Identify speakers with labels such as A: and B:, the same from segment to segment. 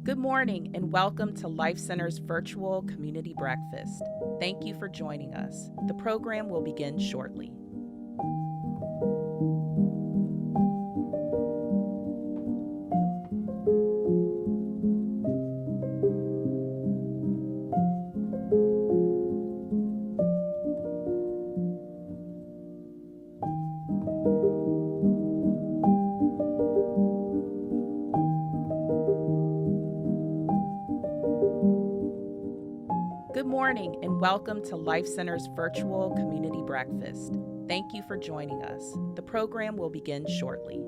A: Good morning and welcome to LifeCenter's virtual community breakfast. Thank you for joining us. The program will begin shortly. Good morning and welcome to LifeCenter's virtual community breakfast. Thank you for joining us. The program will begin shortly.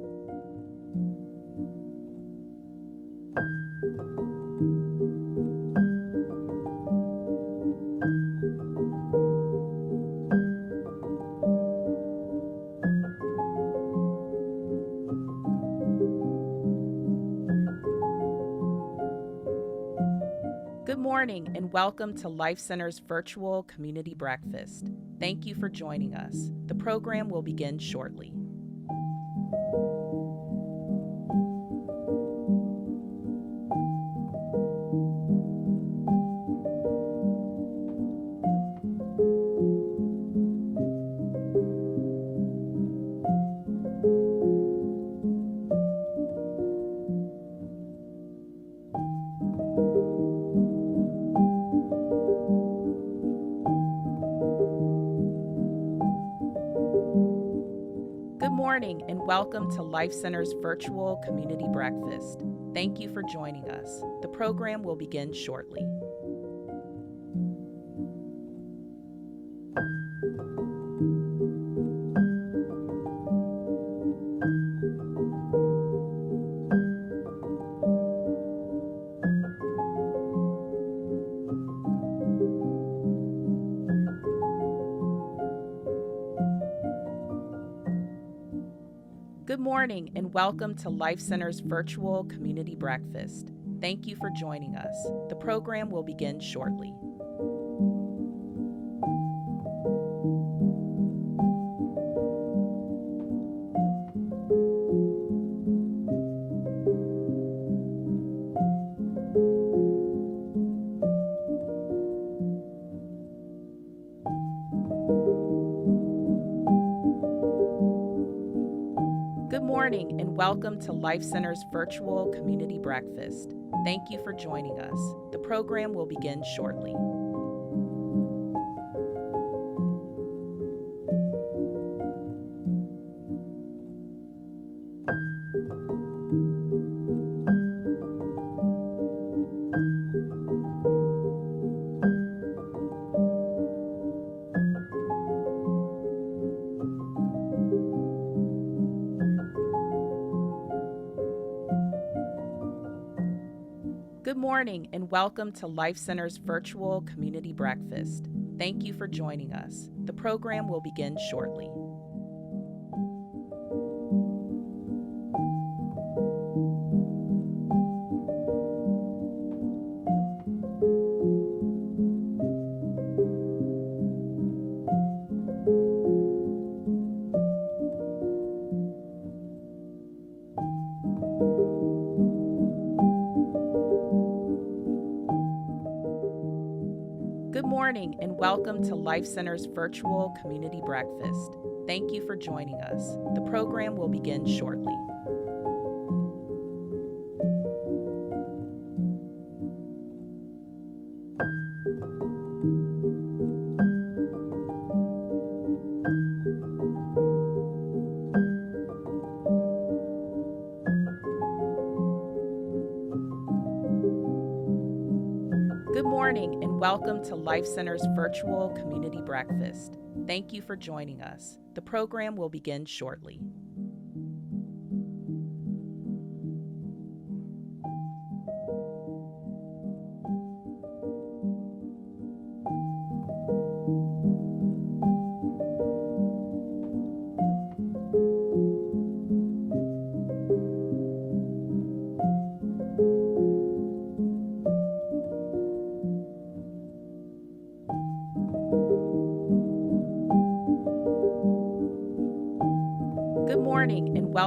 A: Good morning and welcome to LifeCenter's virtual community breakfast. Thank you for joining us. The program will begin shortly. Good morning and welcome to LifeCenter's virtual community breakfast. Thank you for joining us. The program will begin shortly. Good morning and welcome to LifeCenter's virtual community breakfast. Thank you for joining us. The program will begin shortly. Good morning and welcome to LifeCenter's virtual community breakfast. Thank you for joining us. The program will begin shortly. Good morning and welcome to LifeCenter's virtual community breakfast. Thank you for joining us. The program will begin shortly. Good morning and welcome to LifeCenter's virtual community breakfast. Thank you for joining us. The program will begin shortly. Good morning and welcome to LifeCenter's virtual community breakfast. Thank you for joining us. The program will begin shortly.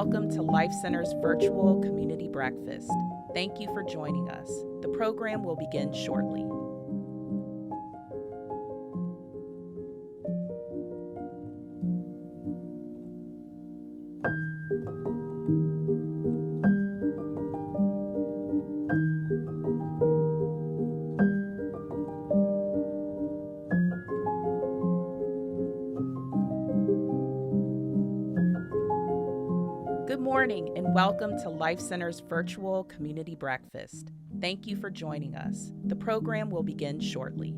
A: welcome to LifeCenter's virtual community breakfast. Thank you for joining us. The program will begin shortly. Good morning and welcome to LifeCenter's virtual community breakfast. Thank you for joining us. The program will begin shortly.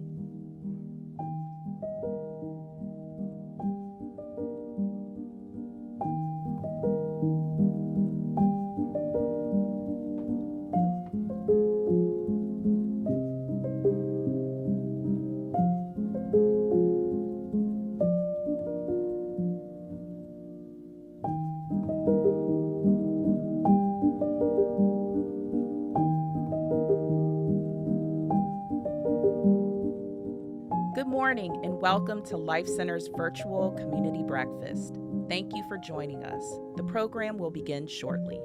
A: Good morning and welcome to LifeCenter's virtual community breakfast. Thank you for joining us. The program will begin shortly.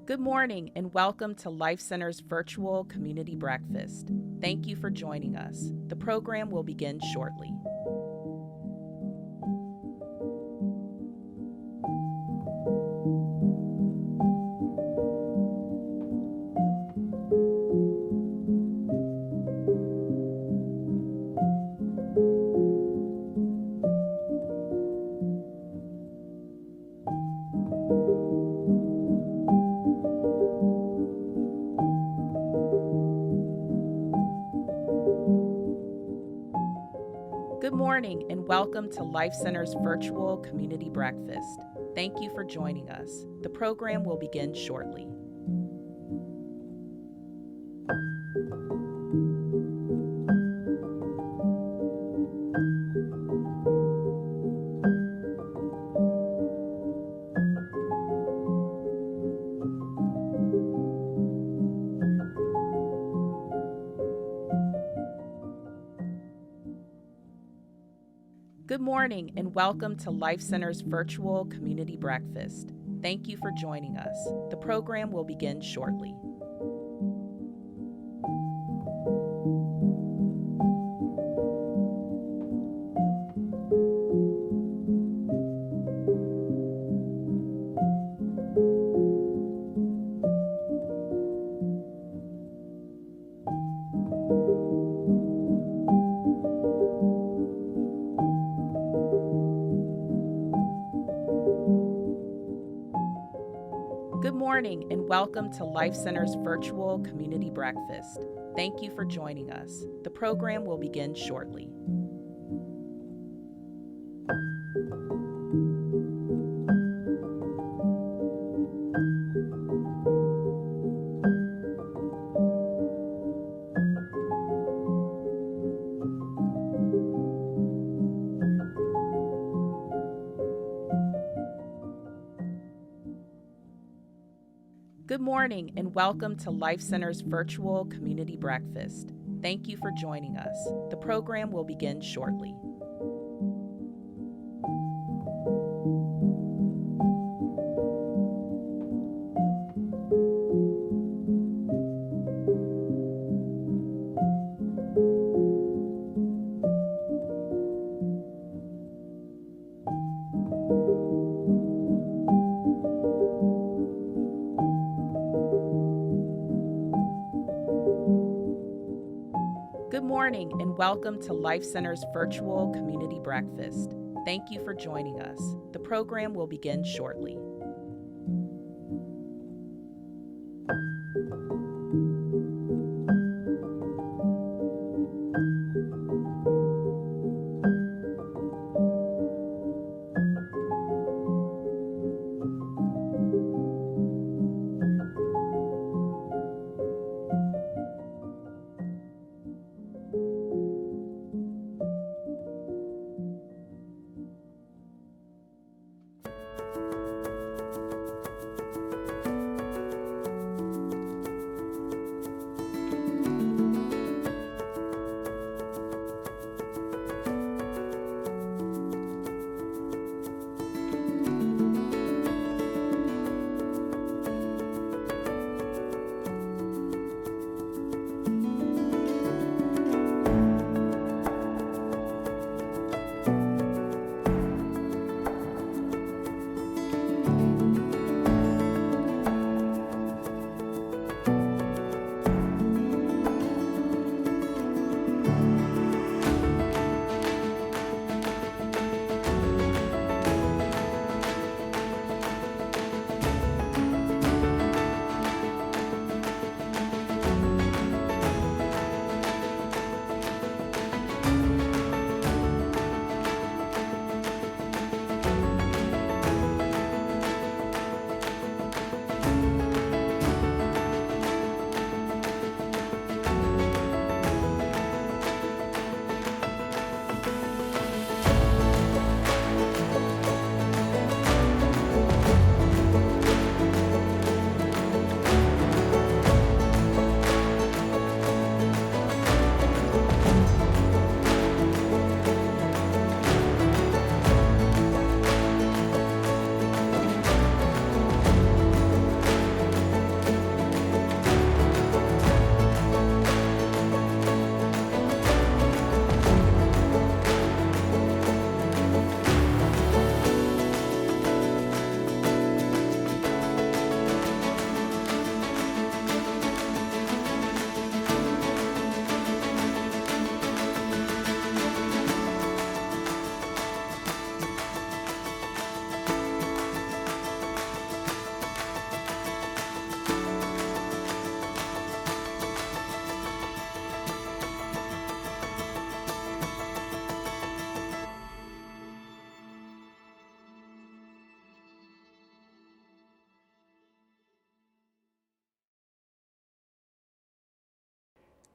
A: Good morning and welcome to LifeCenter's virtual community breakfast. Thank you for joining us. The program will begin shortly. Good morning and welcome to LifeCenter's virtual community breakfast. Thank you for joining us. The program will begin shortly. Good morning and welcome to LifeCenter's virtual community breakfast. Thank you for joining us. The program will begin shortly. Good morning and welcome to LifeCenter's virtual community breakfast. Thank you for joining us. The program will begin shortly. Good morning and welcome to LifeCenter's virtual community breakfast. Thank you for joining us. The program will begin shortly. Good morning and welcome to LifeCenter's virtual community breakfast. Thank you for joining us. The program will begin shortly.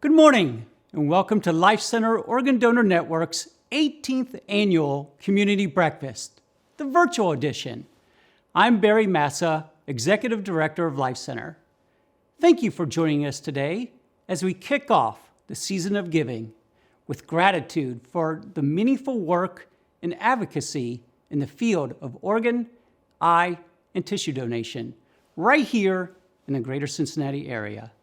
B: Good morning, and welcome to LifeCenter Organ Donor Network's 18th Annual Community Breakfast, the virtual edition. I'm Barry Massa, Executive Director of LifeCenter. Thank you for joining us today as we kick off the season of giving with gratitude for the meaningful work and advocacy in the field of organ, eye, and tissue donation right here in the greater Cincinnati area.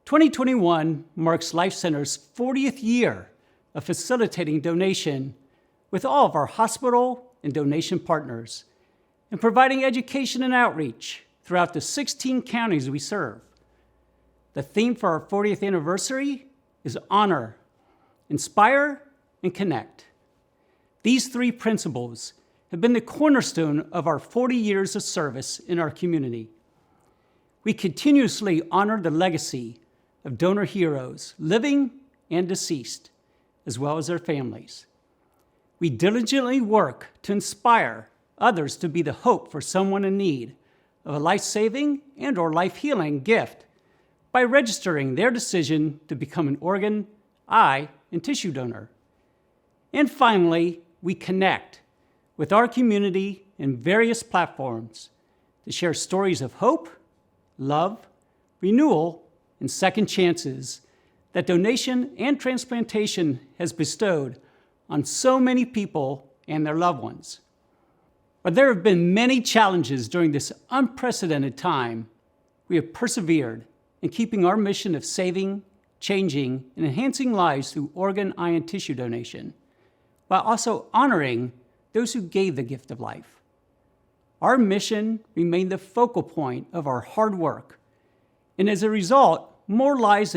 B: 2021 marks LifeCenter's 40th year of facilitating donation with all of our hospital and donation partners and providing education and outreach throughout the 16 counties we serve. The theme for our 40th anniversary is honor, inspire, and connect. These three principles have been the cornerstone of our 40 years of service in our community. We continuously honor the legacy of donor heroes, living and deceased, as well as their families. We diligently work to inspire others to be the hope for someone in need of a life-saving and/or life-healing gift by registering their decision to become an organ, eye, and tissue donor. And finally, we connect with our community in various platforms to share stories of hope, love, renewal, and second chances that donation and transplantation has bestowed on so many people and their loved ones. But there have been many challenges during this unprecedented time. We have persevered in keeping our mission of saving, changing, and enhancing lives through organ, eye, and tissue donation, while also honoring those who gave the gift of life. Our mission remained the focal point of our hard work, and as a result, more lives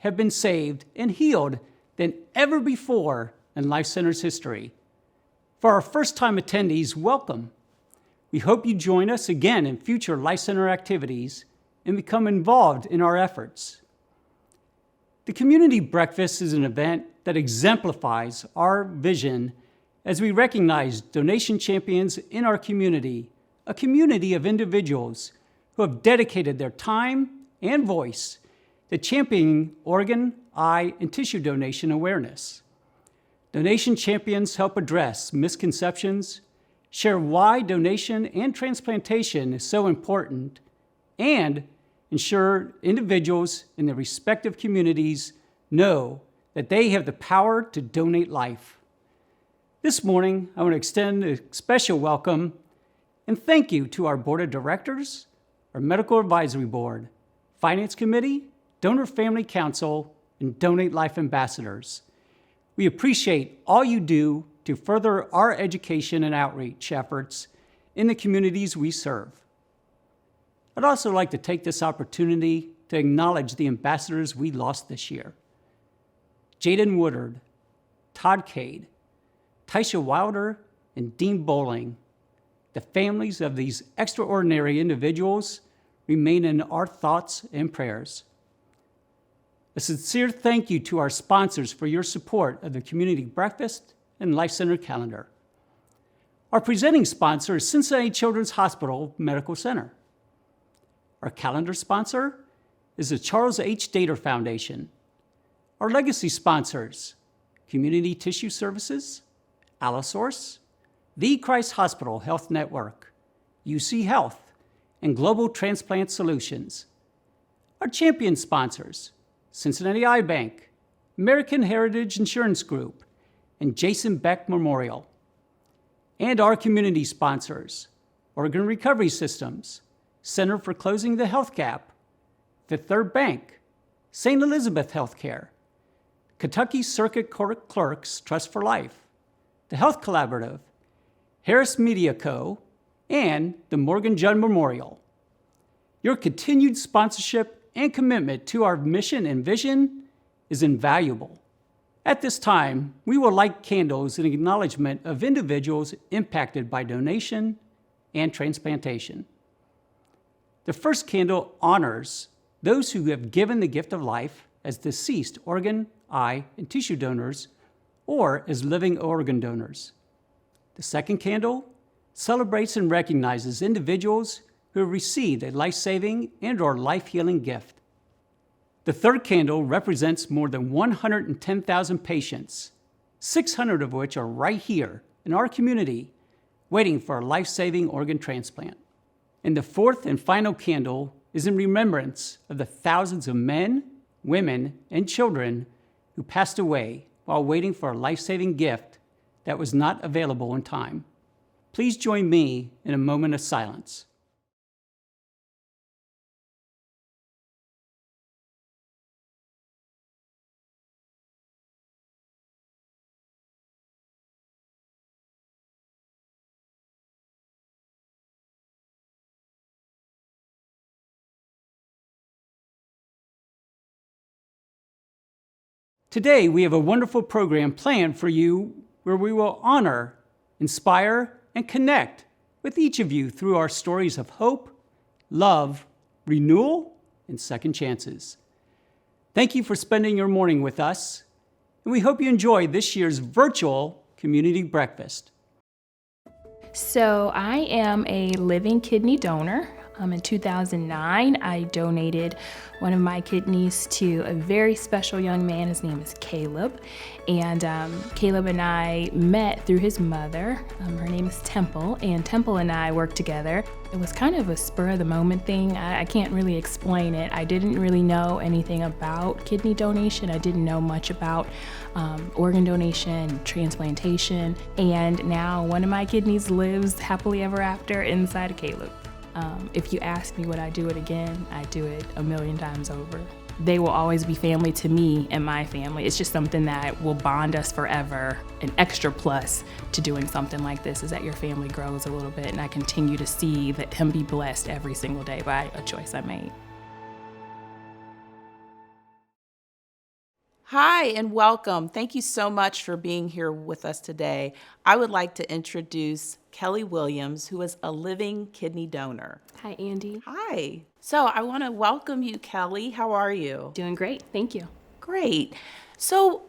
B: have been saved and healed than ever before in LifeCenter's history. For our first-time attendees, welcome. We hope you join us again in future LifeCenter activities and become involved in our efforts. The Community Breakfast is an event that exemplifies our vision as we recognize donation champions in our community, a community of individuals who have dedicated their time and voice to championing organ, eye, and tissue donation awareness. Donation champions help address misconceptions, share why donation and transplantation is so important, and ensure individuals in their respective communities know that they have the power to donate life. This morning, I want to extend a special welcome and thank you to our Board of Directors, our Medical Advisory Board, Finance Committee, Donor Family Council, and Donate Life Ambassadors. We appreciate all you do to further our education and outreach efforts in the communities we serve. I'd also like to take this opportunity to acknowledge the ambassadors we lost this year. Jaden Woodard, Todd Cade, Taisha Wilder, and Dean Bowling. The families of these extraordinary individuals remain in our thoughts and prayers. A sincere thank you to our sponsors for your support of the Community Breakfast and LifeCenter calendar. Our presenting sponsor is Cincinnati Children's Hospital Medical Center. Our calendar sponsor is the Charles H. Tater Foundation. Our legacy sponsors, Community Tissue Services, Allosource, The Christ Hospital Health Network, UC Health, and Global Transplant Solutions. Our champion sponsors, Cincinnati Eye Bank, American Heritage Insurance Group, and Jason Beck Memorial. And our community sponsors, Organ Recovery Systems, Center for Closing the Health Gap, Fifth Third Bank, St. Elizabeth Healthcare, Kentucky Circuit Court Clerks Trust for Life, the Health Collaborative, Harris Media Co., and the Morgan Judd Memorial. Your continued sponsorship and commitment to our mission and vision is invaluable. At this time, we will light candles in acknowledgement of individuals impacted by donation and transplantation. The first candle honors those who have given the gift of life as deceased organ, eye, and tissue donors, or as living organ donors. The second candle celebrates and recognizes individuals who have received a life-saving and/or life-healing gift. The third candle represents more than 110,000 patients, 600 of which are right here in our community, waiting for a life-saving organ transplant. And the fourth and final candle is in remembrance of the thousands of men, women, and children who passed away while waiting for a life-saving gift that was not available in time. Please join me in a moment of silence. Today, we have a wonderful program planned for you where we will honor, inspire, and connect with each of you through our stories of hope, love, renewal, and second chances. Thank you for spending your morning with us, and we hope you enjoy this year's virtual community breakfast.
C: So I am a living kidney donor. In 2009, I donated one of my kidneys to a very special young man. His name is Caleb. And Caleb and I met through his mother. Her name is Temple, and Temple and I worked together. It was kind of a spur of the moment thing. I can't really explain it. I didn't really know anything about kidney donation. I didn't know much about organ donation, transplantation. And now one of my kidneys lives happily ever after inside of Caleb. If you ask me would I do it again, I'd do it 1,000,000 times over. They will always be family to me and my family. It's just something that will bond us forever. An extra plus to doing something like this is that your family grows a little bit, and I continue to see that him be blessed every single day by a choice I made.
A: Hi, and welcome. Thank you so much for being here with us today. I would like to introduce Kelly Williams, who is a living kidney donor.
C: Hi, Andy.
A: Hi. So I want to welcome you, Kelly. How are you?
C: Doing great. Thank you.
A: Great. So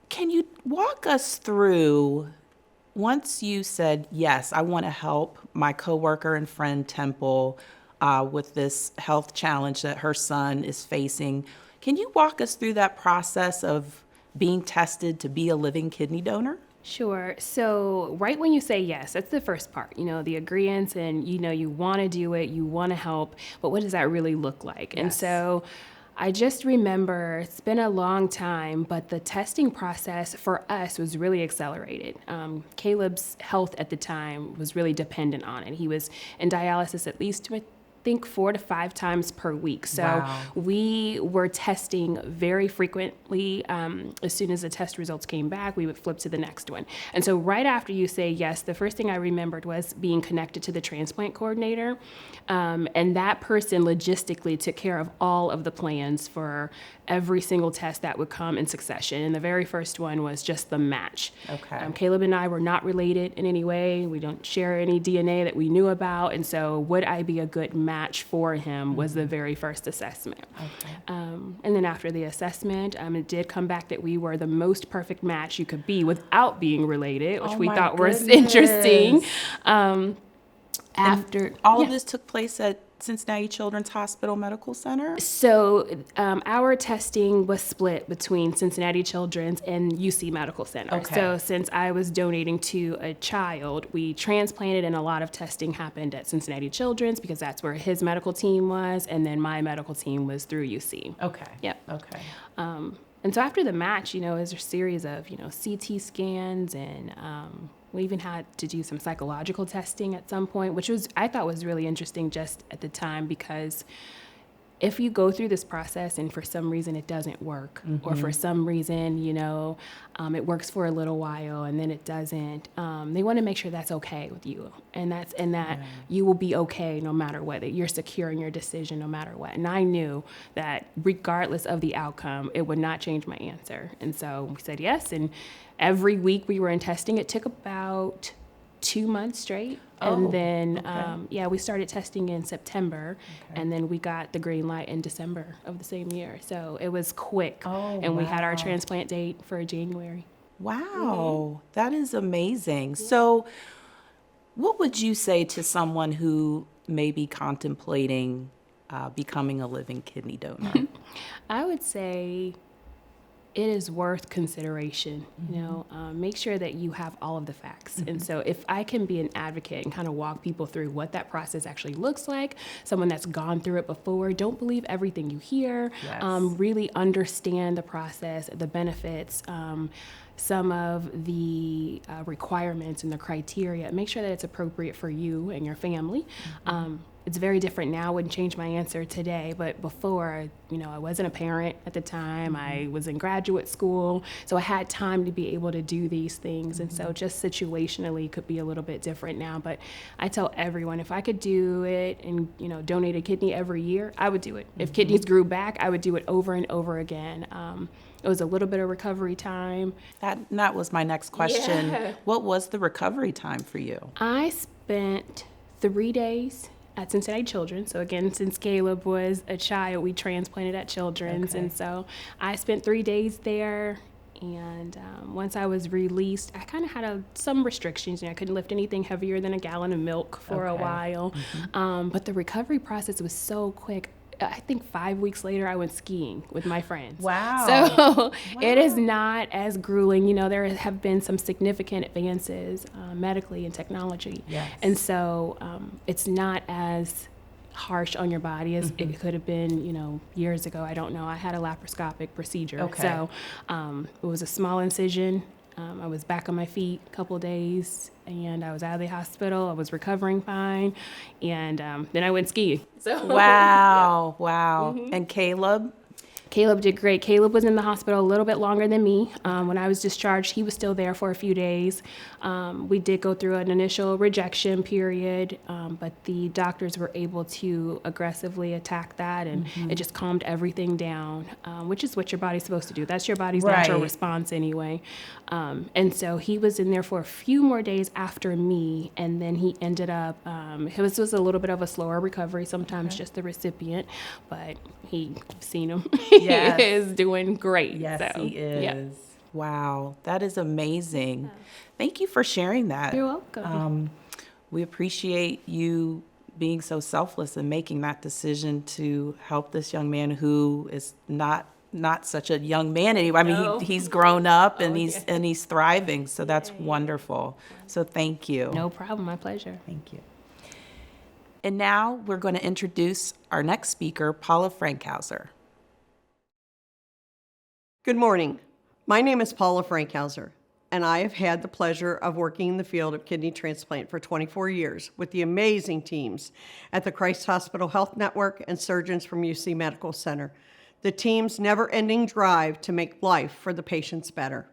A: can you walk us through, once you said, yes, I want to help my coworker and friend Temple with this health challenge that her son is facing, can you walk us through that process of being tested to be a living kidney donor?
C: Sure. So right when you say yes, that's the first part, the agreeance, and you want to do it, you want to help, but what does that really look like?
A: Yes.
C: And so I just remember it's been a long time, but the testing process for us was really accelerated. Caleb's health at the time was really dependent on it. He was in dialysis at least, I think, 4 to 5 times per week. So
A: Wow.
C: we were testing very frequently. As soon as the test results came back, we would flip to the next one. And so right after you say yes, the first thing I remembered was being connected to the transplant coordinator. And that person logistically took care of all of the plans for every single test that would come in succession. And the very first one was just the match.
A: Okay.
C: Caleb and I were not related in any way. We don't share any DNA that we knew about. And so would I be a good match for him was the very first assessment.
A: Okay.
C: And then after the assessment, it did come back that we were the most perfect match you could be without being related, which
A: Oh
C: we
A: my
C: thought was
A: goodness.
C: interesting. After
A: All of this took place at Cincinnati Children's Hospital Medical Center?
C: So our testing was split between Cincinnati Children's and UC Medical Center.
A: Okay.
C: So since I was donating to a child, we transplanted, and a lot of testing happened at Cincinnati Children's because that's where his medical team was, and then my medical team was through UC.
A: Okay.
C: Yep.
A: Okay.
C: And so after the match, it was a series of, CT scans, and we even had to do some psychological testing at some point, which I thought was really interesting just at the time, because if you go through this process and for some reason it doesn't work, or for some reason, it works for a little while and then it doesn't, they want to make sure that's okay with you, and that you will be okay no matter what, that you're secure in your decision no matter what. And I knew that regardless of the outcome, it would not change my answer. And so we said yes, and every week we were in testing. It took about 2 months straight. And then, we started testing in September, and then we got the green light in December of the same year. So it was quick, and we had our transplant date for January.
A: Wow, that is amazing. So what would you say to someone who may be contemplating becoming a living kidney donor?
C: I would say it is worth consideration. Make sure that you have all of the facts. And so if I can be an advocate and kind of walk people through what that process actually looks like, someone that's gone through it before, don't believe everything you hear,
A: Yes.
C: Really understand the process, the benefits, some of the requirements and the criteria. Make sure that it's appropriate for you and your family. It's very different now. Wouldn't change my answer today, but before, I wasn't a parent at the time. I was in graduate school, so I had time to be able to do these things. And so just situationally could be a little bit different now. But I tell everyone, if I could do it and, donate a kidney every year, I would do it. If kidneys grew back, I would do it over and over again. It was a little bit of recovery time.
A: That was my next question.
C: Yeah.
A: What was the recovery time for you?
C: I spent 3 days at Cincinnati Children's. So again, since Caleb was a child, we transplanted at Children's.
A: Okay.
C: And so I spent 3 days there. And once I was released, I kind of had some restrictions. I couldn't lift anything heavier than a gallon of milk for a
A: Okay.
C: while. But the recovery process was so quick. I think 5 weeks later, I went skiing with my friends.
A: Wow.
C: So it is not as grueling. There have been some significant advances medically and technology.
A: Yes.
C: And so it's not as harsh on your body as it could have been, years ago. I don't know. I had a laparoscopic procedure.
A: Okay.
C: So it was a small incision. I was back on my feet a couple days, and I was out of the hospital. I was recovering fine, and then I went skiing. So
A: Wow. Wow. And Caleb?
C: Caleb did great. Caleb was in the hospital a little bit longer than me. When I was discharged, he was still there for a few days. We did go through an initial rejection period, but the doctors were able to aggressively attack that, and it just calmed everything down, which is what your body's supposed to do. That's your body's natural
A: Right.
C: response anyway. And so he was in there for a few more days after me, and then he ended up, his was a little bit of a slower recovery, sometimes just the recipient, but you've seen him.
A: Yes.
C: He is doing great.
A: Yes,
C: so,
A: he is.
C: yeah.
A: Wow. That is amazing. Thank you for sharing that.
C: You're welcome.
A: We appreciate you being so selfless and making that decision to help this young man who is not such a young man anymore. I mean,
C: No.
A: he's grown up and
C: yeah.
A: he's thriving. So that's wonderful. So thank you.
C: No problem. My pleasure.
A: Thank you. And now we're going to introduce our next speaker, Paula Frankhauser.
D: Good morning. My name is Paula Frankhauser, and I have had the pleasure of working in the field of kidney transplant for 24 years with the amazing teams at the Christ Hospital Health Network and surgeons from UC Medical Center. The team's never-ending drive to make life for the patients better.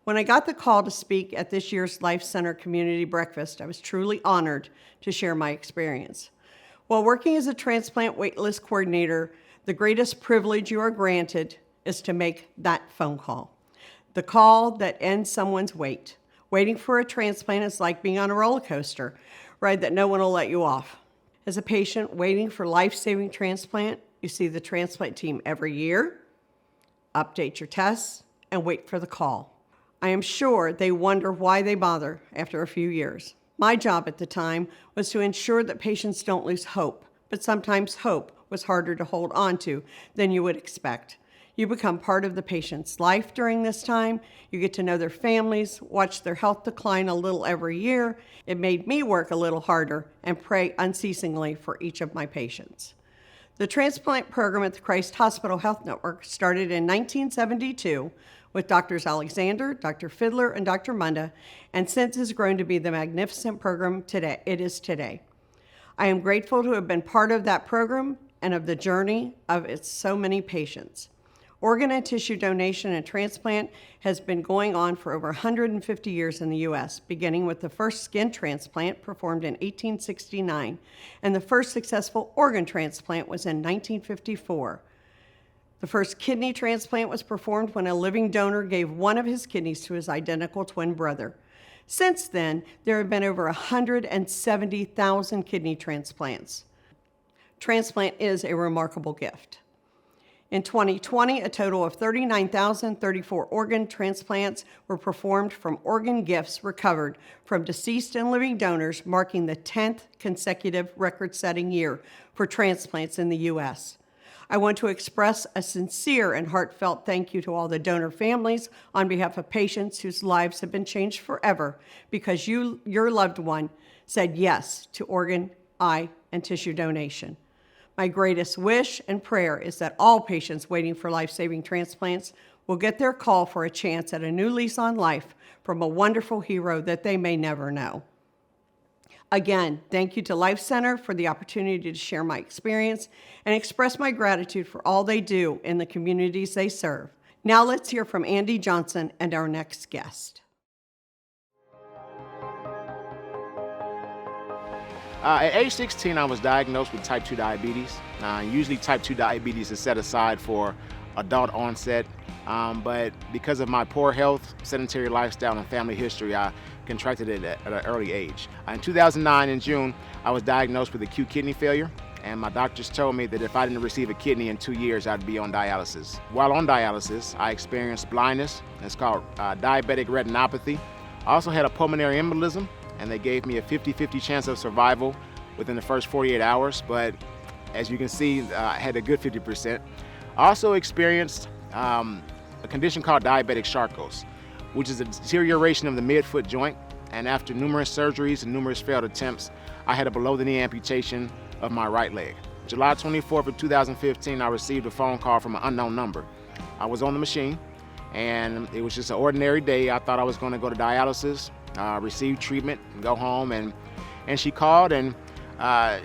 D: When I got the call to speak at this year's LifeCenter Community Breakfast, I was truly honored to share my experience. While working as a transplant waitlist coordinator, the greatest privilege you are granted is to make that phone call. The call that ends someone's wait. Waiting for a transplant is like being on a roller coaster ride that no one will let you off. As a patient waiting for life-saving transplant, you see the transplant team every year, update your tests, and wait for the call. I am sure they wonder why they bother after a few years. My job at the time was to ensure that patients don't lose hope, but sometimes hope was harder to hold on to than you would expect. You become part of the patient's life during this time. You get to know their families, watch their health decline a little every year. It made me work a little harder and pray unceasingly for each of my patients. The transplant program at the Christ Hospital Health Network started in 1972 with Drs. Alexander, Dr. Fiddler, and Dr. Munda, and since has grown to be the magnificent program it is today. I am grateful to have been part of that program and of the journey of its so many patients. Organ and tissue donation and transplant has been going on for over 150 years in the U.S., beginning with the first skin transplant performed in 1869, and the first successful organ transplant was in 1954. The first kidney transplant was performed when a living donor gave one of his kidneys to his identical twin brother. Since then, there have been over 170,000 kidney transplants. Transplant is a remarkable gift. In 2020, a total of 39,034 organ transplants were performed from organ gifts recovered from deceased and living donors, marking the 10th consecutive record-setting year for transplants in the U.S. I want to express a sincere and heartfelt thank you to all the donor families on behalf of patients whose lives have been changed forever because your loved one said yes to organ, eye, and tissue donation. My greatest wish and prayer is that all patients waiting for life-saving transplants will get their call for a chance at a new lease on life from a wonderful hero that they may never know. Again, thank you to LifeCenter for the opportunity to share my experience and express my gratitude for all they do in the communities they serve. Now let's hear from Andy Johnson and our next guest.
E: At age 16, I was diagnosed with type 2 diabetes. Usually type 2 diabetes is set aside for adult onset, but because of my poor health, sedentary lifestyle, and family history, I contracted it at an early age. In 2009, in June, I was diagnosed with acute kidney failure, and my doctors told me that if I didn't receive a kidney in 2 years, I'd be on dialysis. While on dialysis, I experienced blindness. It's called diabetic retinopathy. I also had a pulmonary embolism, and they gave me a 50-50 chance of survival within the first 48 hours, but as you can see, I had a good 50%. I also experienced a condition called diabetic Charcos, which is a deterioration of the midfoot joint, and after numerous surgeries and numerous failed attempts, I had a below-the-knee amputation of my right leg. July 24th of 2015, I received a phone call from an unknown number. I was on the machine, and it was just an ordinary day. I thought I was going to go to dialysis, receive treatment, and go home, and she called, and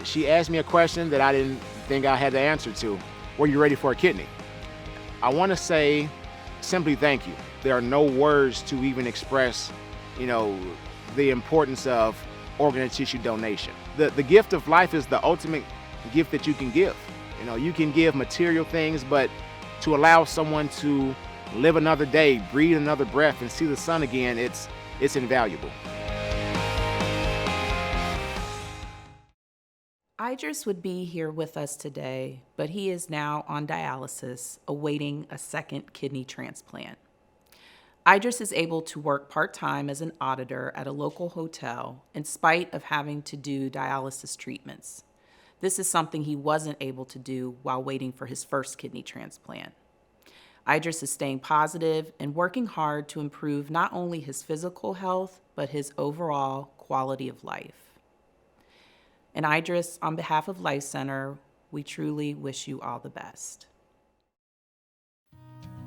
E: she asked me a question that I didn't think I had the answer to. Were you ready for a kidney? I want to say simply thank you. There are no words to even express, the importance of organ and tissue donation. The gift of life is the ultimate gift that you can give. You can give material things, but to allow someone to live another day, breathe another breath, and see the sun again, it's invaluable.
A: Idris would be here with us today, but he is now on dialysis, awaiting a second kidney transplant. Idris is able to work part-time as an auditor at a local hotel in spite of having to do dialysis treatments. This is something he wasn't able to do while waiting for his first kidney transplant. Idris is staying positive and working hard to improve not only his physical health, but his overall quality of life. And Idris, on behalf of LifeCenter, we truly wish you all the best.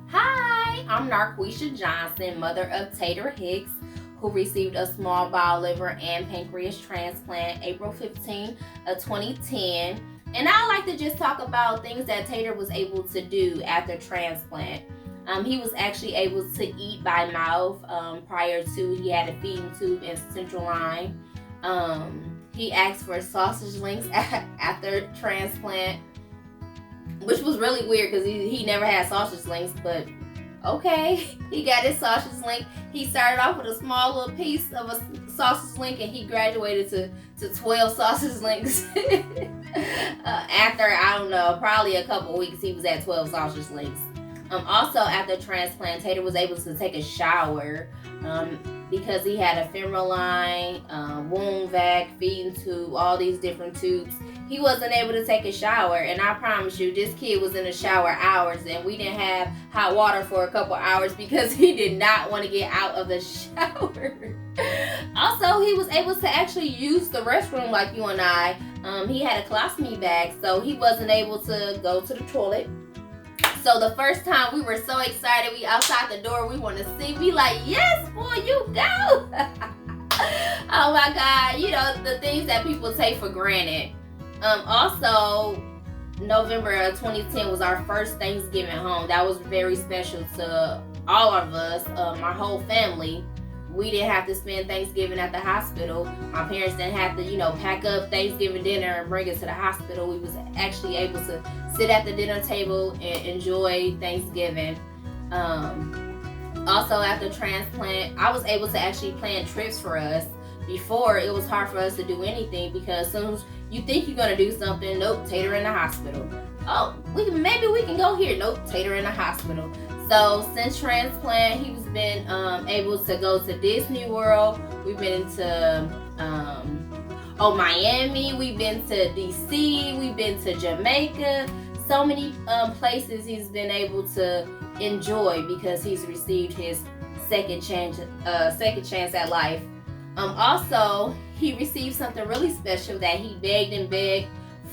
F: Hi, I'm Narquisha Johnson, mother of Tater Hicks, who received a small bowel, liver, and pancreas transplant April 15 of 2010. And I like to just talk about things that Tater was able to do after transplant. He was actually able to eat by mouth prior to he had a feeding tube and central line. He asked for sausage links after transplant, which was really weird because he never had sausage links, but okay, he got his sausage link. He started off with a small little piece of a sausage link, and he graduated to 12 sausage links. After, I don't know, probably a couple weeks, he was at 12 sausage links. Also, after transplant, Tater was able to take a shower because he had a femoral line, wound vac, feeding tube, all these different tubes. He wasn't able to take a shower, and I promise you, this kid was in the shower hours, and we didn't have hot water for a couple hours because he did not want to get out of the shower. Also, he was able to actually use the restroom like you and I. He had a colostomy bag, so he wasn't able to go to the toilet. So the first time we were so excited, we outside the door, we want to see, we like, yes, boy, you go. Oh my God, the things that people take for granted. Also, November of 2010 was our first Thanksgiving home. That was very special to all of us, my whole family. We didn't have to spend Thanksgiving at the hospital. My parents didn't have to, pack up Thanksgiving dinner and bring it to the hospital. We was actually able to sit at the dinner table and enjoy Thanksgiving. Also, after transplant, I was able to actually plan trips for us. Before, it was hard for us to do anything because as soon as you think you're going to do something, nope, Tater in the hospital. oh, maybe we can go here. Nope, Tater in the hospital. So since transplant, he's been able to go to Disney World. We've been to Miami. We've been to DC. We've been to Jamaica. So many places he's been able to enjoy because he's received his second chance at life. Also, he received something really special that he begged and begged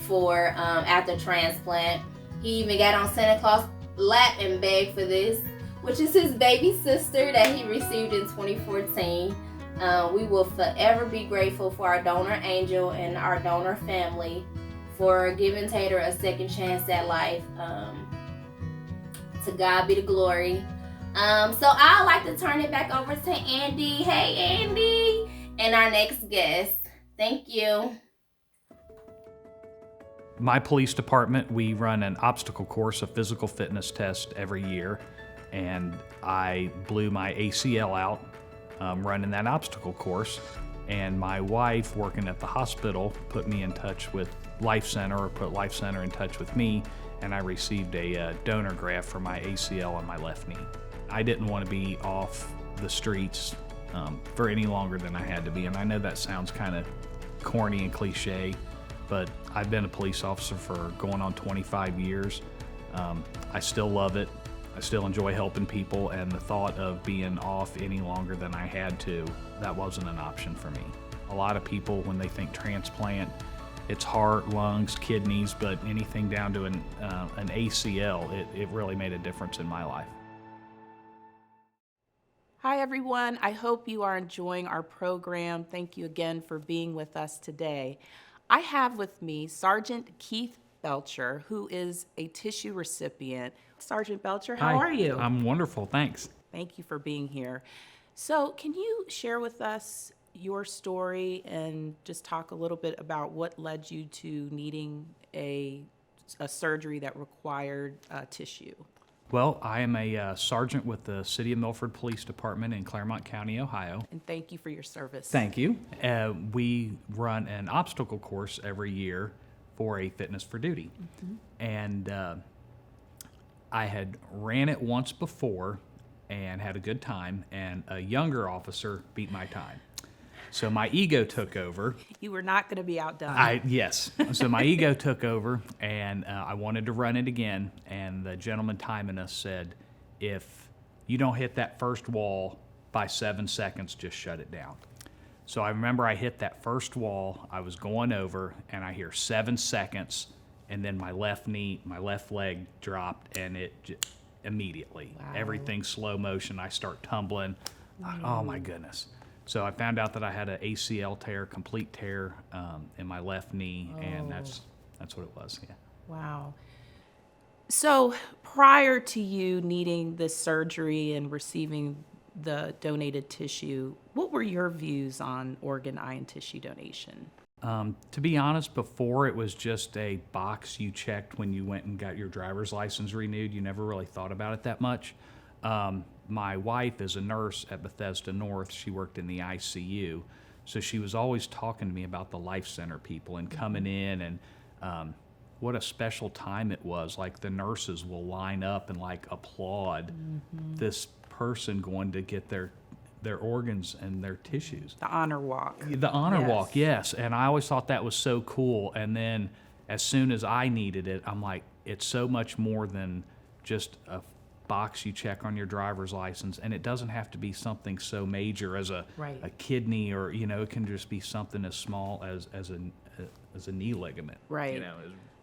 F: for after transplant. He even got on Santa Claus' lap and begged for this, which is his baby sister that he received in 2014. We will forever be grateful for our donor angel and our donor family for giving Tater a second chance at life. To God be the glory. So I'd like to turn it back over to Andy. Hey, Andy, and our next guest. Thank you.
G: My police department, we run an obstacle course, a physical fitness test every year, and I blew my ACL out running that obstacle course. And my wife, working at the hospital, put me in touch with LifeCenter, or put LifeCenter in touch with me, and I received a donor graft for my ACL on my left knee. I didn't want to be off the streets for any longer than I had to be, and I know that sounds kind of corny and cliche, but I've been a police officer for going on 25 years. I still love it. I still enjoy helping people, and the thought of being off any longer than I had to, that wasn't an option for me. A lot of people, when they think transplant, it's heart, lungs, kidneys, but anything down to an ACL, it really made a difference in my life.
A: Hi, everyone. I hope you are enjoying our program. Thank you again for being with us today. I have with me Sergeant Keith Belcher, who is a tissue recipient. Sergeant Belcher, how are you?
G: I'm wonderful, thanks.
A: Thank you for being here. So can you share with us your story and just talk a little bit about what led you to needing a surgery that required tissue?
G: Well, I am a sergeant with the City of Milford Police Department in Claremont County, Ohio.
A: And thank you for your service.
G: Thank you. We run an obstacle course every year for a fitness for duty. Mm-hmm. And I had ran it once before and had a good time, and a younger officer beat my time. So my ego took over.
A: You were not going to be outdone.
G: Yes. So my ego took over, and I wanted to run it again. And the gentleman timing us said, if you don't hit that first wall by 7 seconds, just shut it down. So I remember I hit that first wall. I was going over, and I hear 7 seconds, and then my left leg dropped, and it immediately. Wow. Everything slow motion. I start tumbling. Oh my goodness. So I found out that I had an ACL tear, complete tear in my left knee, and that's what it was. Yeah.
A: Wow. So prior to you needing this surgery and receiving the donated tissue, what were your views on organ, eye, and tissue donation?
G: To be honest, before it was just a box you checked when you went and got your driver's license renewed. You never really thought about it that much. My wife is a nurse at Bethesda North. She worked in the ICU. So she was always talking to me about the LifeCenter people and coming in, and what a special time it was. Like, the nurses will line up and like applaud this person going to get their organs and their tissues.
A: The honor walk.
G: The honor walk, yes. And I always thought that was so cool. And then as soon as I needed it, I'm like, it's so much more than just a box you check on your driver's license, and it doesn't have to be something so major as a kidney, or it can just be something as small as a knee ligament.
A: Right.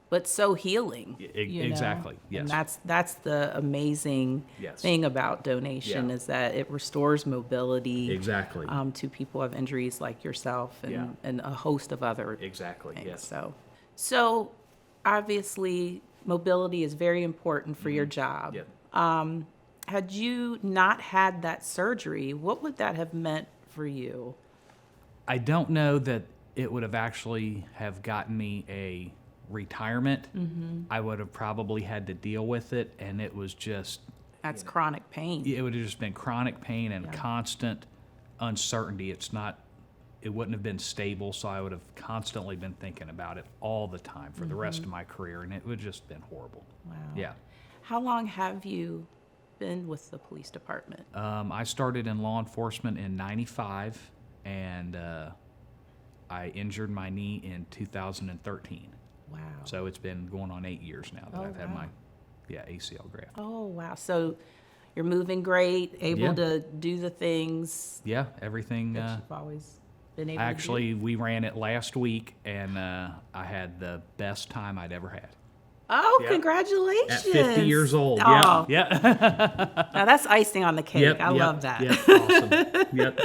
A: But so healing.
G: Exactly. Yes.
A: And that's the amazing thing about donation is that it restores mobility.
G: Exactly.
A: To people who have injuries like yourself and a host of other things.
G: Yes.
A: So obviously mobility is very important for your job.
G: Yep.
A: Had you not had that surgery, what would that have meant for you?
G: I don't know that it would have actually have gotten me a retirement. I would have probably had to deal with it, and it was just...
A: That's chronic pain.
G: It would have just been chronic pain and constant uncertainty. It's not it wouldn't have been stable, so I would have constantly been thinking about it all the time for the rest of my career, and it would have just been horrible.
A: Wow.
G: Yeah.
A: How long have you been with the police department?
G: I started in law enforcement in '95, and I injured my knee in 2013.
A: Wow.
G: So it's been going on 8 years now that
A: Oh,
G: I've had
A: wow.
G: my ACL graft.
A: Oh, wow. So you're moving great, able
G: Yeah.
A: to do the things
G: Yeah, everything.
A: that you've always been able
G: Actually, we ran it last week, and I had the best time I'd ever had.
A: to do. Oh,
G: Yeah.
A: congratulations.
G: At 50 years old.
A: Oh,
G: Yeah.
A: now that's icing on the cake.
G: Yep,
A: I
G: yep,
A: love that.
G: Yep, awesome. Yep.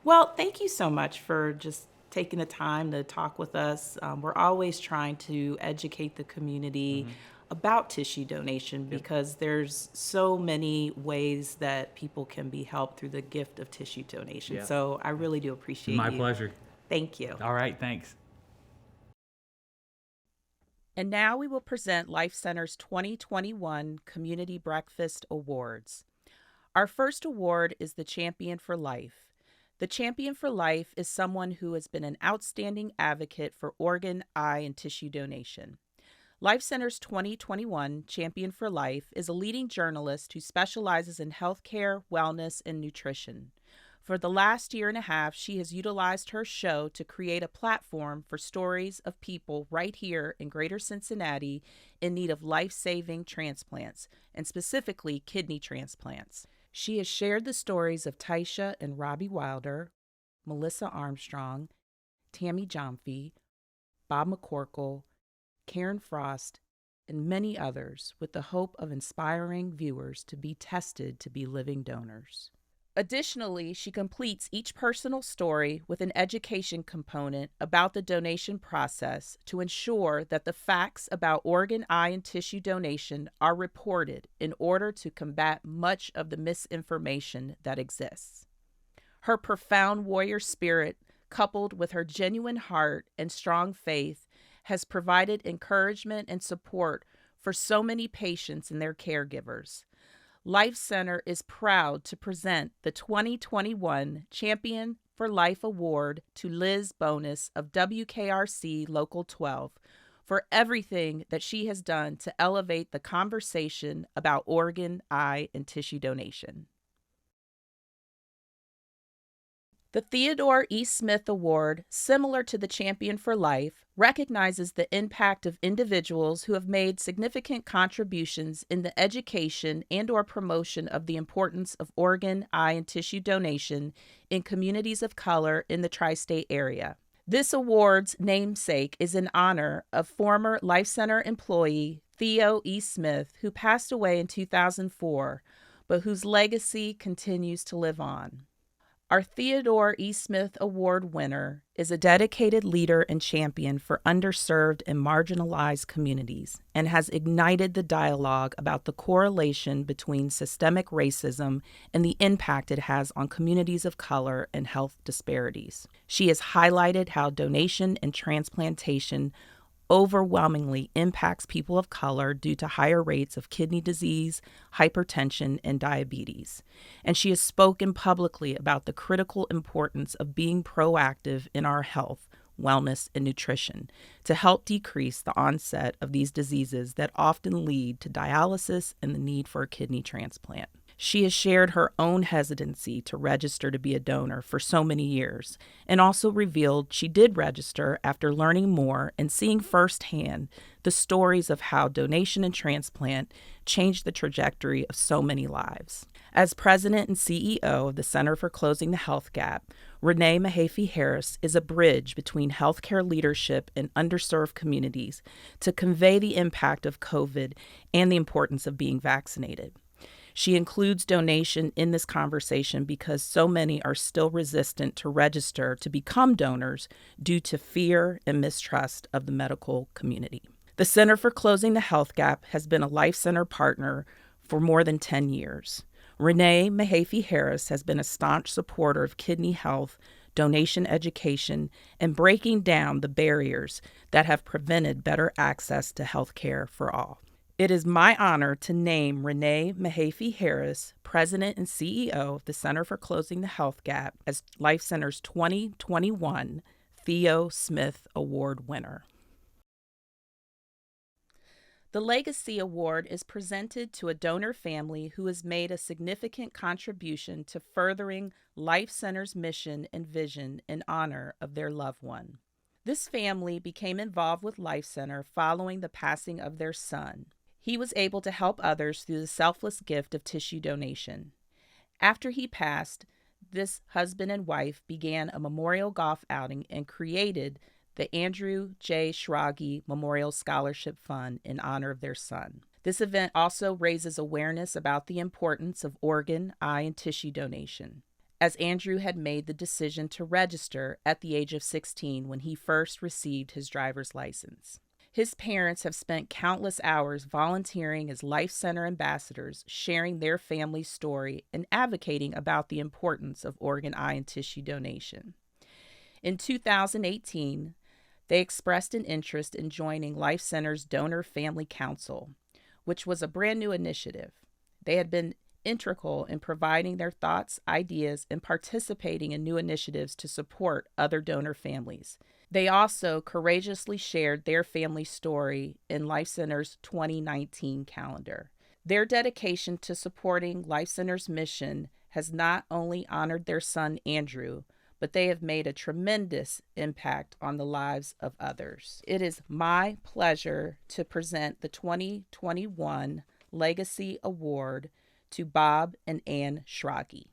A: Well, thank you so much for just taking the time to talk with us. We're always trying to educate the community about tissue donation because there's so many ways that people can be helped through the gift of tissue donation.
G: Yeah.
A: So I really do appreciate
G: My
A: you.
G: pleasure.
A: Thank you.
G: All right, thanks.
A: And now we will present LifeCenter's 2021 Community Breakfast Awards. Our first award is the Champion for Life. The Champion for Life is someone who has been an outstanding advocate for organ, eye, and tissue donation. LifeCenter's 2021 Champion for Life is a leading journalist who specializes in healthcare, wellness, and nutrition. For the last year and a half, she has utilized her show to create a platform for stories of people right here in Greater Cincinnati in need of life-saving transplants, and specifically kidney transplants. She has shared the stories of Taisha and Robbie Wilder, Melissa Armstrong, Tammy Jomfy, Bob McCorkle, Karen Frost, and many others with the hope of inspiring viewers to be tested to be living donors. Additionally, she completes each personal story with an education component about the donation process to ensure that the facts about organ, eye, and tissue donation are reported in order to combat much of the misinformation that exists. Her profound warrior spirit, coupled with her genuine heart and strong faith, has provided encouragement and support for so many patients and their caregivers. LifeCenter is proud to present the 2021 Champion for Life Award to Liz Bonus of WKRC Local 12 for everything that she has done to elevate the conversation about organ, eye, and tissue donation. The Theodore E. Smith Award, similar to the Champion for Life, recognizes the impact of individuals who have made significant contributions in the education and/or promotion of the importance of organ, eye, and tissue donation in communities of color in the tri-state area. This award's namesake is in honor of former LifeCenter employee Theo E. Smith, who passed away in 2004, but whose legacy continues to live on. Our Theodore E. Smith Award winner is a dedicated leader and champion for underserved and marginalized communities and has ignited the dialogue about the correlation between systemic racism and the impact it has on communities of color and health disparities. She has highlighted how donation and transplantation overwhelmingly impacts people of color due to higher rates of kidney disease, hypertension, and diabetes. And she has spoken publicly about the critical importance of being proactive in our health, wellness, and nutrition to help decrease the onset of these diseases that often lead to dialysis and the need for a kidney transplant. She has shared her own hesitancy to register to be a donor for so many years, and also revealed she did register after learning more and seeing firsthand the stories of how donation and transplant changed the trajectory of so many lives. As president and CEO of the Center for Closing the Health Gap, Renee Mahaffey Harris is a bridge between healthcare leadership and underserved communities to convey the impact of COVID and the importance of being vaccinated. She includes donation in this conversation because so many are still resistant to register to become donors due to fear and mistrust of the medical community. The Center for Closing the Health Gap has been a LifeCenter partner for more than 10 years. Renee Mahaffey Harris has been a staunch supporter of kidney health, donation education, and breaking down the barriers that have prevented better access to health care for all. It is my honor to name Renee Mahaffey Harris, President and CEO of the Center for Closing the Health Gap, as LifeCenter's 2021 Theo Smith Award winner. The Legacy Award is presented to a donor family who has made a significant contribution to furthering LifeCenter's mission and vision in honor of their loved one. This family became involved with LifeCenter following the passing of their son. He was able to help others through the selfless gift of tissue donation. After he passed, this husband and wife began a memorial golf outing and created the Andrew J. Schrage Memorial Scholarship Fund in honor of their son. This event also raises awareness about the importance of organ, eye, and tissue donation, as Andrew had made the decision to register at the age of 16 when he first received his driver's license. His parents have spent countless hours volunteering as LifeCenter ambassadors, sharing their family's story and advocating about the importance of organ, eye, and tissue donation. In 2018, they expressed an interest in joining LifeCenter's Donor Family Council, which was a brand new initiative. They had been integral in providing their thoughts, ideas, and participating in new initiatives to support other donor families. They also courageously shared their family story in LifeCenter's 2019 calendar. Their dedication to supporting LifeCenter's mission has not only honored their son, Andrew, but they have made a tremendous impact on the lives of others. It is my pleasure to present the 2021 Legacy Award to Bob and Ann Schrage.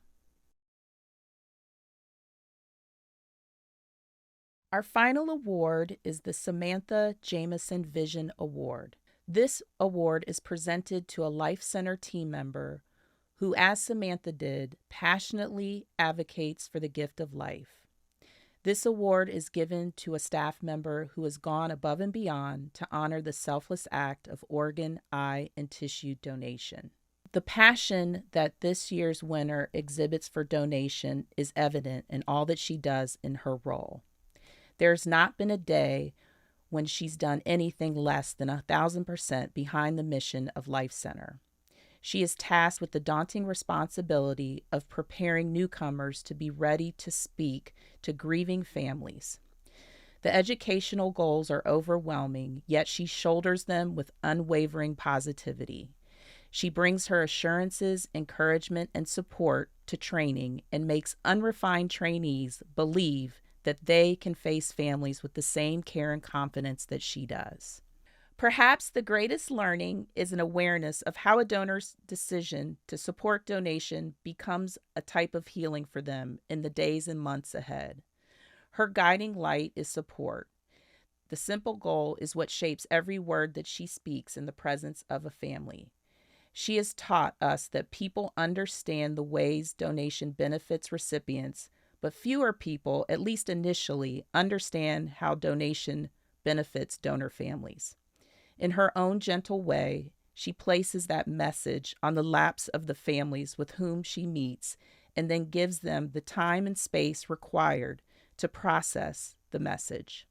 A: Our final award is the Samantha Jamison Vision Award. This award is presented to a LifeCenter team member who, as Samantha did, passionately advocates for the gift of life. This award is given to a staff member who has gone above and beyond to honor the selfless act of organ, eye, and tissue donation. The passion that this year's winner exhibits for donation is evident in all that she does in her role. There's not been a day when she's done anything less than 1,000% behind the mission of LifeCenter. She is tasked with the daunting responsibility of preparing newcomers to be ready to speak to grieving families. The educational goals are overwhelming, yet she shoulders them with unwavering positivity. She brings her assurances, encouragement, and support to training and makes unrefined trainees believe that they can face families with the same care and confidence that she does. Perhaps the greatest learning is an awareness of how a donor's decision to support donation becomes a type of healing for them in the days and months ahead. Her guiding light is support. The simple goal is what shapes every word that she speaks in the presence of a family. She has taught us that people understand the ways donation benefits recipients, but fewer people, at least initially, understand how donation benefits donor families. In her own gentle way, she places that message on the laps of the families with whom she meets and then gives them the time and space required to process the message.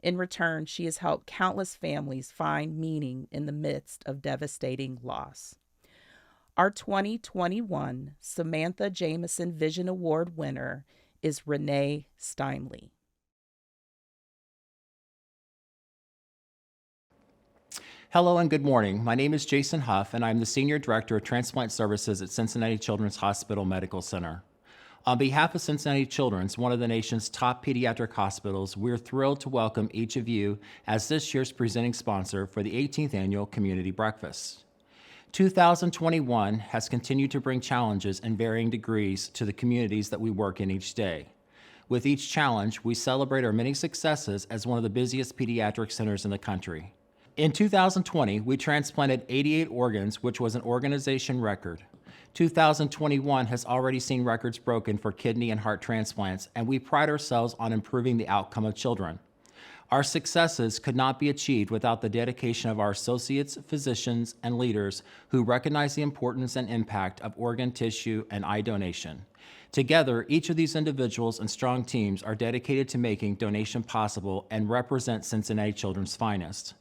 A: In return, she has helped countless families find meaning in the midst of devastating loss. Our 2021 Samantha Jamison Vision Award winner is Renee Steinle.
H: Hello and good morning. My name is Jason Huff, and I'm the Senior Director of Transplant Services at Cincinnati Children's Hospital Medical Center. On behalf of Cincinnati Children's, one of the nation's top pediatric hospitals, we're thrilled to welcome each of you as this year's presenting sponsor for the 18th Annual Community Breakfast. 2021 has continued to bring challenges in varying degrees to the communities that we work in each day. With each challenge, we celebrate our many successes as one of the busiest pediatric centers in the country. In 2020, we transplanted 88 organs, which was an organization record. 2021 has already seen records broken for kidney and heart transplants, and we pride ourselves on improving the outcome of children. Our successes could not be achieved without the dedication of our associates, physicians, and leaders who recognize the importance and impact of organ, tissue, and eye donation. Together, each of these individuals and strong teams are dedicated to making donation possible and represent Cincinnati Children's finest.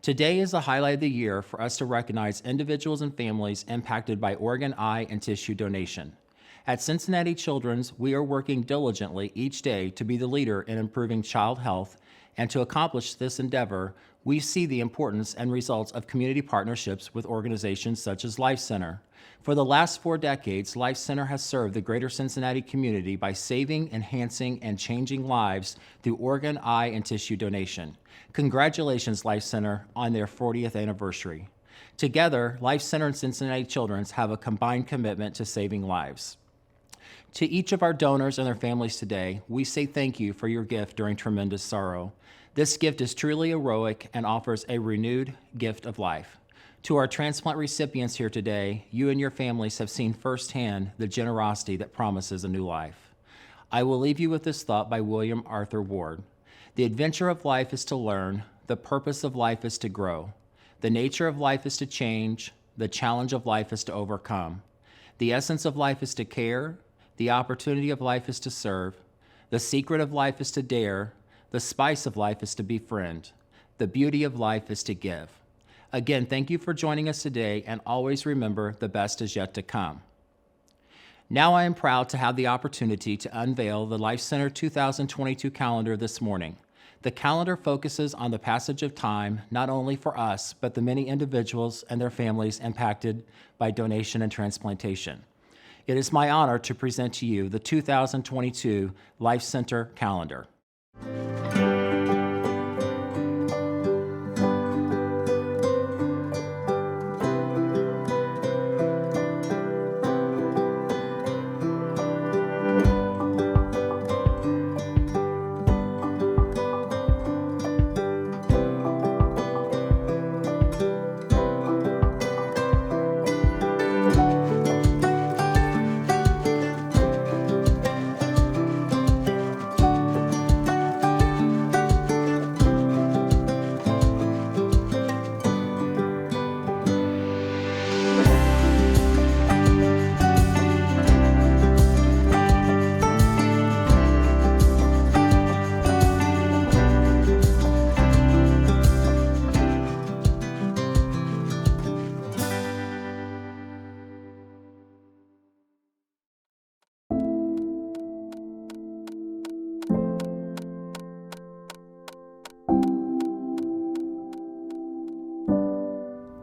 H: Today is the highlight of the year for us to recognize individuals and families impacted by organ, eye, and tissue donation. At Cincinnati Children's, we are working diligently each day to be the leader in improving child health, and to accomplish this endeavor, we see the importance and results of community partnerships with organizations such as LifeCenter. For the last 4 decades, LifeCenter has served the greater Cincinnati community by saving, enhancing, and changing lives through organ, eye, and tissue donation. Congratulations, LifeCenter, on their 40th anniversary. Together, LifeCenter and Cincinnati Children's have a combined commitment to saving lives. To each of our donors and their families today, we say thank you for your gift during tremendous sorrow. This gift is truly heroic and offers a renewed gift of life. To our transplant recipients here today, you and your families have seen firsthand the generosity that promises a new life. I will leave you with this thought by William Arthur Ward. The adventure of life is to learn, the purpose of life is to grow. The nature of life is to change, the challenge of life is to overcome. The essence of life is to care, the opportunity of life is to serve, the secret of life is to dare, the spice of life is to befriend, the beauty of life is to give. Again, thank you for joining us today, and always remember the best is yet to come. Now I am proud to have the opportunity to unveil the LifeCenter 2022 calendar this morning. The calendar focuses on the passage of time, not only for us, but the many individuals and their families impacted by donation and transplantation. It is my honor to present to you the 2022 LifeCenter calendar.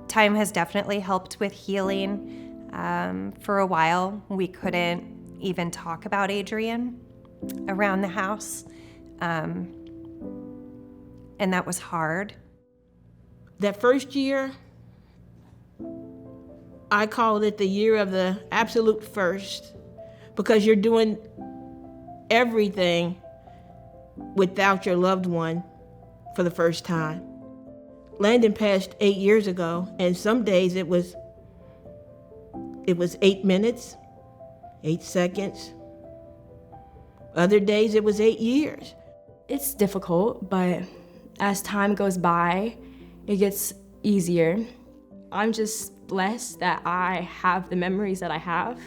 I: Time has definitely helped with healing. For a while, we couldn't even talk about Adrian around the house, and that was hard.
J: That first year, I called it the year of the absolute first, because you're doing everything without your loved one for the first time. Landon passed 8 years ago, and some days it was 8 minutes, 8 seconds. Other days it was 8 years.
C: It's difficult, but as time goes by, it gets easier. I'm just blessed that I have the memories that I have,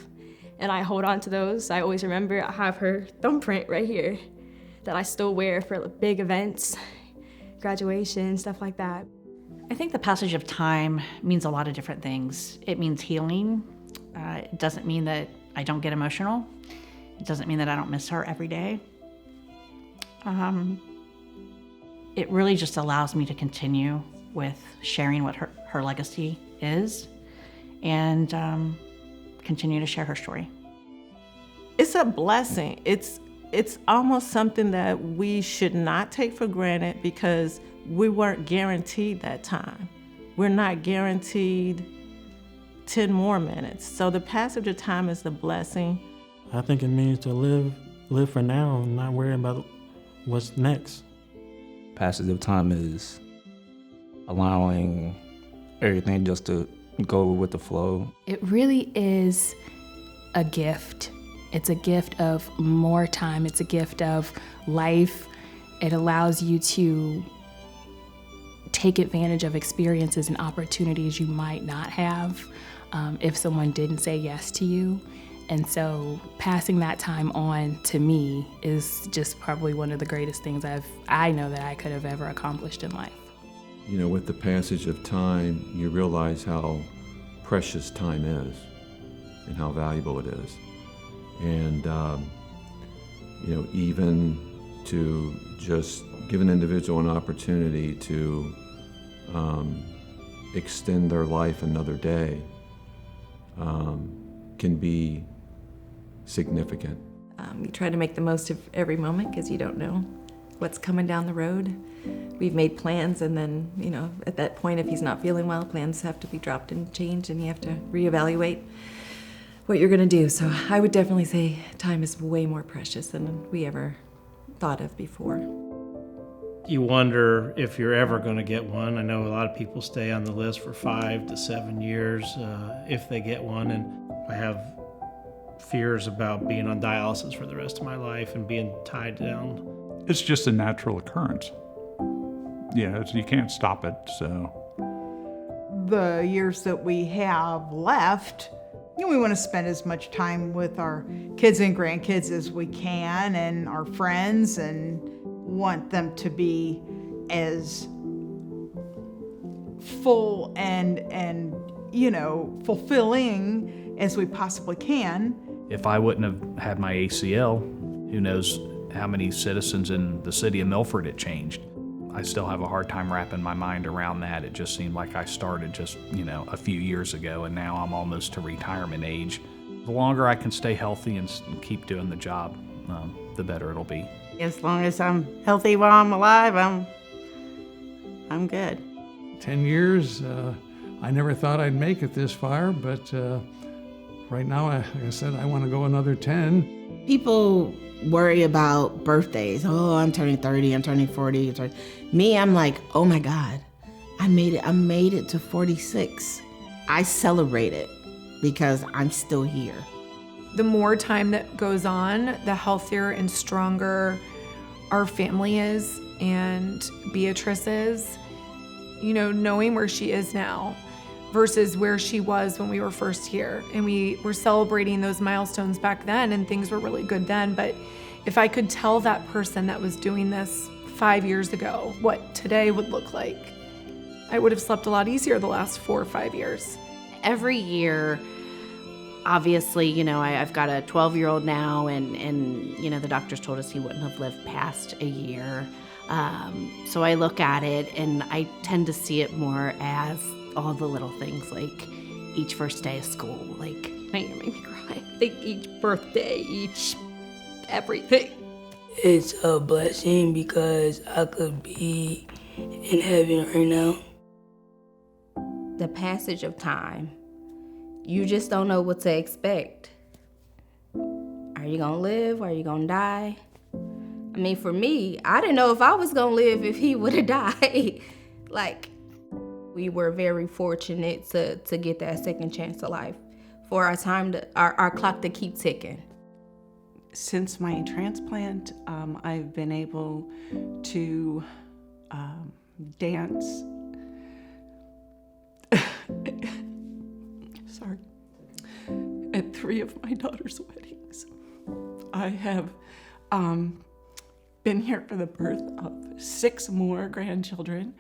C: and I hold on to those. I always remember I have her thumbprint right here that I still wear for big events, graduation, stuff like that.
K: I think the passage of time means a lot of different things. It means healing. It doesn't mean that I don't get emotional. It doesn't mean that I don't miss her every day. It really just allows me to continue with sharing what her legacy is, and continue to share her story.
L: It's a blessing. It's almost something that we should not take for granted, because we weren't guaranteed that time. We're not guaranteed 10 more minutes. So the passage of time is the blessing.
M: I think it means to live for now and not worry about what's next.
N: Passage of time is allowing everything just to go with the flow.
C: It really is a gift. It's a gift of more time. It's a gift of life. It allows you to take advantage of experiences and opportunities you might not have if someone didn't say yes to you. And so passing that time on to me is just probably one of the greatest things I know that I could have ever accomplished in life.
O: you know, with the passage of time, you realize how precious time is and how valuable it is. And, you know, even to just give an individual an opportunity to extend their life another day can be significant.
P: You try to make the most of every moment because you don't know what's coming down the road. We've made plans, and then, you know, at that point, if he's not feeling well, plans have to be dropped and changed, and you have to reevaluate what you're gonna do. So I would definitely say time is way more precious than we ever thought of before.
Q: You wonder if you're ever going to get one. I know a lot of people stay on the list for 5 to 7 years if they get one, and I have fears about being on dialysis for the rest of my life and being tied down.
R: It's just a natural occurrence. Yeah, you can't stop it, so.
S: The years that we have left, you know, we want to spend as much time with our kids and grandkids as we can, and our friends, and want them to be as full and you know, fulfilling as we possibly can.
G: If I wouldn't have had my ACL, who knows how many citizens in the city of Milford it changed. I still have a hard time wrapping my mind around that. It just seemed like I started just, you know, a few years ago, and now I'm almost to retirement age. The longer I can stay healthy and keep doing the job, the better it'll be.
T: As long as I'm healthy while I'm alive, I'm good.
U: 10 years, I never thought I'd make it this far, but right now, like I said, I want to go another 10.
J: People worry about birthdays. Oh, I'm turning 30, I'm turning 40. Me, I'm like, oh my God, I made it. I made it to 46. I celebrate it because I'm still here.
V: The more time that goes on, the healthier and stronger our family is and Beatrice is. You know, knowing where she is now versus where she was when we were first here. And we were celebrating those milestones back then, and things were really good then. But if I could tell that person that was doing this 5 years ago what today would look like, I would have slept a lot easier the last 4 or 5 years.
W: Every year, obviously, you know, I've got a 12-year-old now, and you know, the doctors told us he wouldn't have lived past a year. So I look at it, and I tend to see it more as all the little things, like each first day of school, like, now you're making me cry. Like each birthday, each everything.
X: It's a blessing because I could be in heaven right now.
F: The passage of time, you just don't know what to expect. Are you gonna live? Are you gonna die? I mean, for me, I didn't know if I was gonna live if he would have died. Like, we were very fortunate to get that second chance of life, for our time to, our clock to keep ticking.
Y: Since my transplant, I've been able to dance. Sorry. At 3 of my daughter's weddings. I have been here for the birth of 6 more grandchildren.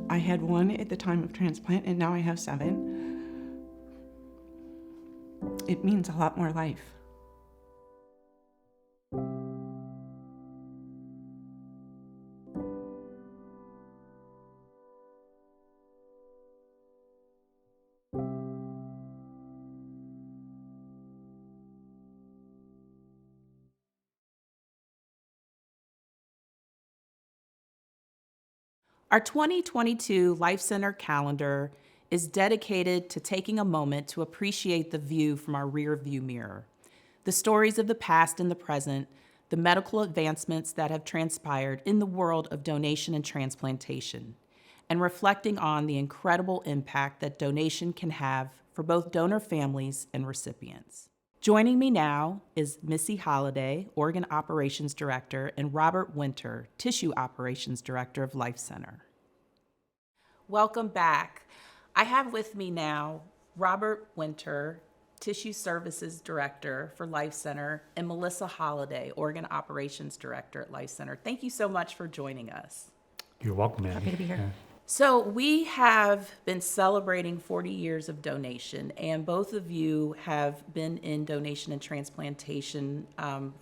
Y: I had 1 at the time of transplant, and now I have 7. It means a lot more life.
A: Our 2022 LifeCenter calendar is dedicated to taking a moment to appreciate the view from our rear view mirror, the stories of the past and the present, the medical advancements that have transpired in the world of donation and transplantation, and reflecting on the incredible impact that donation can have for both donor families and recipients. Joining me now is Missy Holliday, Organ Operations Director, and Robert Winter, Tissue Operations Director of LifeCenter. Welcome back. I have with me now Robert Winter, Tissue Services Director for LifeCenter, and Melissa Holliday, Organ Operations Director at LifeCenter. Thank you so much for joining us.
M: You're welcome, Annie.
V: Happy to be here.
A: So we have been celebrating 40 years of donation, and both of you have been in donation and transplantation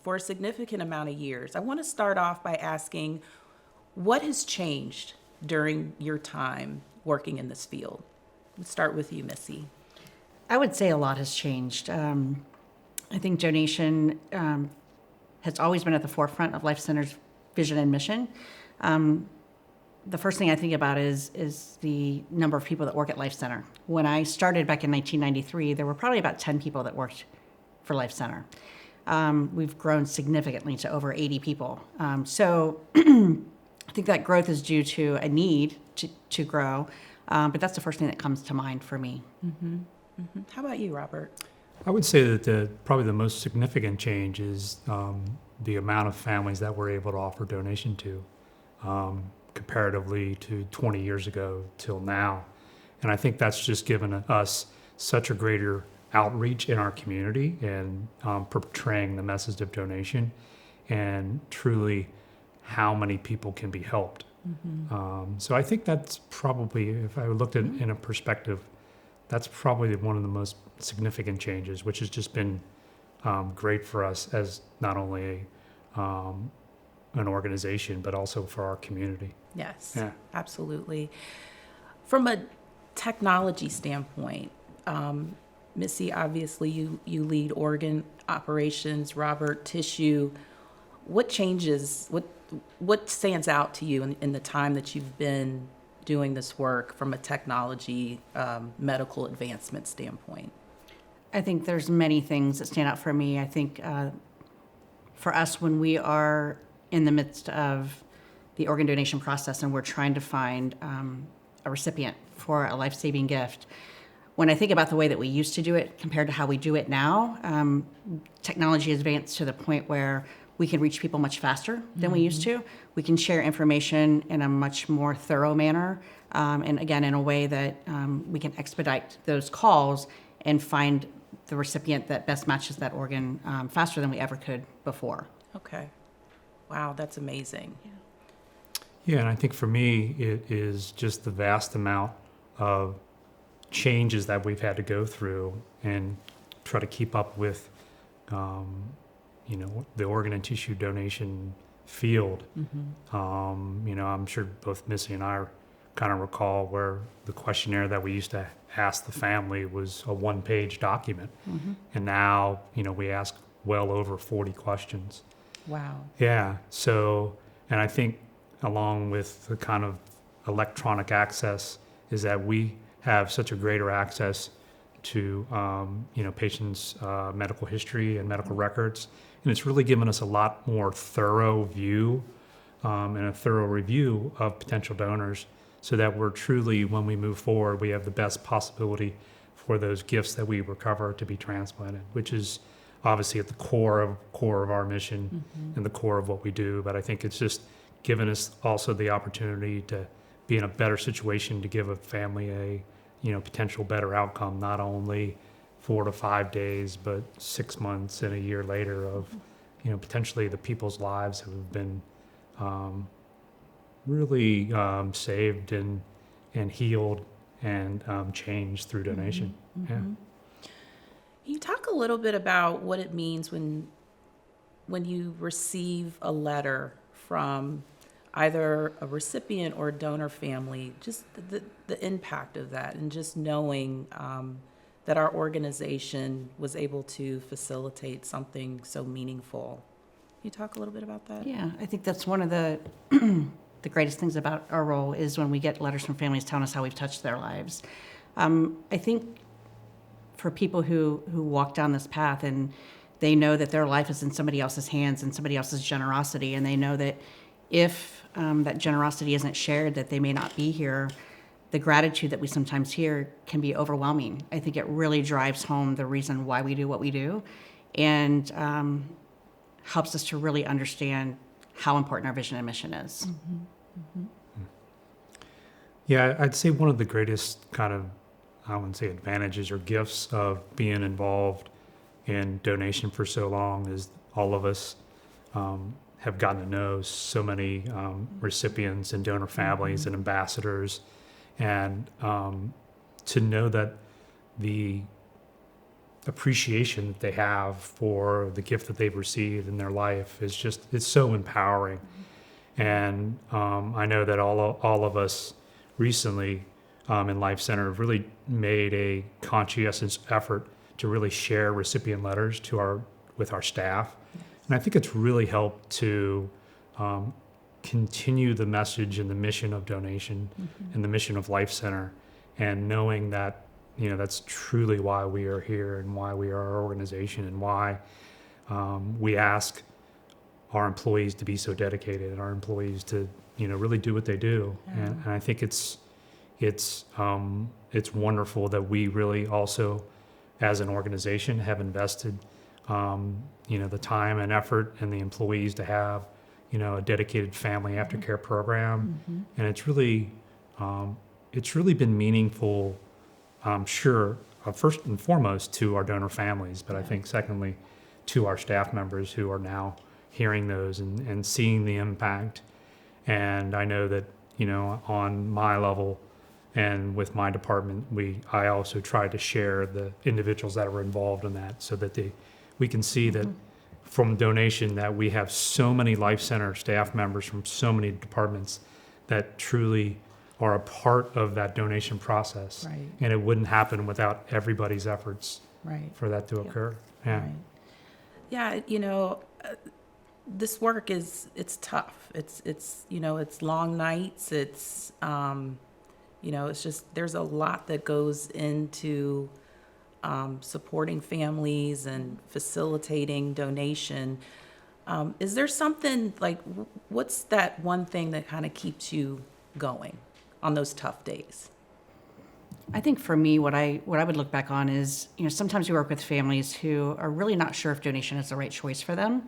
A: for a significant amount of years. I want to start off by asking, what has changed during your time working in this field? Let's start with you, Missy.
K: I would say a lot has changed. I think donation has always been at the forefront of LifeCenter's vision and mission. The first thing I think about is the number of people that work at LifeCenter. When I started back in 1993, there were probably about 10 people that worked for LifeCenter. We've grown significantly to over 80 people. So I think that growth is due to a need to grow, but that's the first thing that comes to mind for me.
A: Mm-hmm. Mm-hmm. How about you, Robert?
B: I would say that probably the most significant change is the amount of families that we're able to offer donation to. Comparatively to 20 years ago till now. And I think that's just given us such a greater outreach in our community and portraying the message of donation and truly how many people can be helped. Mm-hmm. So I think that's probably, if I looked at it in a perspective, that's probably one of the most significant changes, which has just been great for us as not only an organization, but also for our community.
A: Yes,
B: yeah.
A: Absolutely. From a technology standpoint, Missy, obviously you lead organ operations, Robert, tissue. What changes, what stands out to you in the time that you've been doing this work from a technology, medical advancement standpoint?
K: I think there's many things that stand out for me. I think for us, when we are in the midst of the organ donation process and we're trying to find a recipient for a life-saving gift, when I think about the way that we used to do it compared to how we do it now, technology has advanced to the point where we can reach people much faster than we used to. We can share information in a much more thorough manner, and again, in a way that we can expedite those calls and find the recipient that best matches that organ faster than we ever could before.
A: Okay. Wow, that's amazing.
B: Yeah, and I think for me, it is just the vast amount of changes that we've had to go through and try to keep up with, the organ and tissue donation field. Mm-hmm. I'm sure both Missy and I kind of recall where the questionnaire that we used to ask the family was a one-page document. Mm-hmm. And now, we ask well over 40 questions.
A: Wow.
B: Yeah. So, and I think along with the kind of electronic access is that we have such a greater access to, patients' medical history and medical records. And it's really given us a lot more thorough view and a thorough review of potential donors so that we're truly, when we move forward, we have the best possibility for those gifts that we recover to be transplanted, which is obviously at the core of our mission and the core of what we do. But I think it's just given us also the opportunity to be in a better situation to give a family a, potential better outcome, not only 4 to 5 days, but 6 months and a year later of, potentially the people's lives who have been really saved and healed and changed through donation. Mm-hmm. Yeah.
A: Can you talk a little bit about what it means when you receive a letter from either a recipient or a donor family, just the impact of that and just knowing that our organization was able to facilitate something so meanful. Can you talk a little bit about that?
K: Yeah, I think that's one of the the greatest things about our role is when we get letters from families telling us how we've touched their lives. I think for people who walk down this path and they know that their life is in somebody else's hands and somebody else's generosity, and they know that if that generosity isn't shared, that they may not be here, the gratitude that we sometimes hear can be overwhelming. I think it really drives home the reason why we do what we do and helps us to really understand how important our vision and mission is.
A: Mm-hmm. Mm-hmm.
B: Yeah, I'd say one of the greatest kind of, I wouldn't say advantages or gifts of being involved in donation for so long is all of us have gotten to know so many recipients and donor families and ambassadors, and to know that the appreciation that they have for the gift that they've received in their life is just, it's so empowering. And I know that all of us recently in LifeCenter have really made a conscientious effort to really share recipient letters with our staff. And I think it's really helped to continue the message and the mission of donation and the mission of LifeCenter, and knowing that, you know, that's truly why we are here and why we are our organization, and why we ask our employees to be so dedicated and our employees to, you know, really do what they do. And I think it's wonderful that we really also, as an organization, have invested, you know, the time and effort and the employees to have, you know, a dedicated family aftercare program. And it's really been meaningful, sure, first and foremost to our donor families, but I think secondly to our staff members who are now hearing those and seeing the impact. And I know that, you know, on my level and with my department, I also try to share the individuals that are involved in that, so that we can see that from donation that we have so many LifeCenter staff members from so many departments that truly are a part of that donation process.
A: Right.
B: And it wouldn't happen without everybody's efforts for that to occur. Yeah.
A: Right. Yeah, you know, this work it's tough. It's you know, it's long nights. It's you know, it's just, there's a lot that goes into supporting families and facilitating donation. Is there something like, what's that one thing that kind of keeps you going on those tough days?
K: I think for me, what I would look back on is, you know, sometimes we work with families who are really not sure if donation is the right choice for them.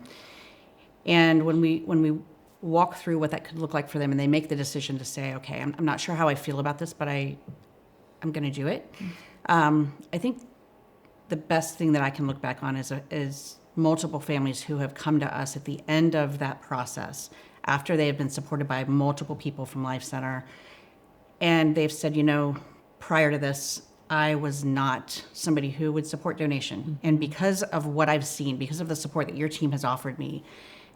K: And when we walk through what that could look like for them, and they make the decision to say, okay, I'm not sure how I feel about this, but I'm going to do it. I think the best thing that I can look back on is multiple families who have come to us at the end of that process, after they have been supported by multiple people from LifeCenter, and they've said, you know, prior to this, I was not somebody who would support donation. And because of what I've seen, because of the support that your team has offered me,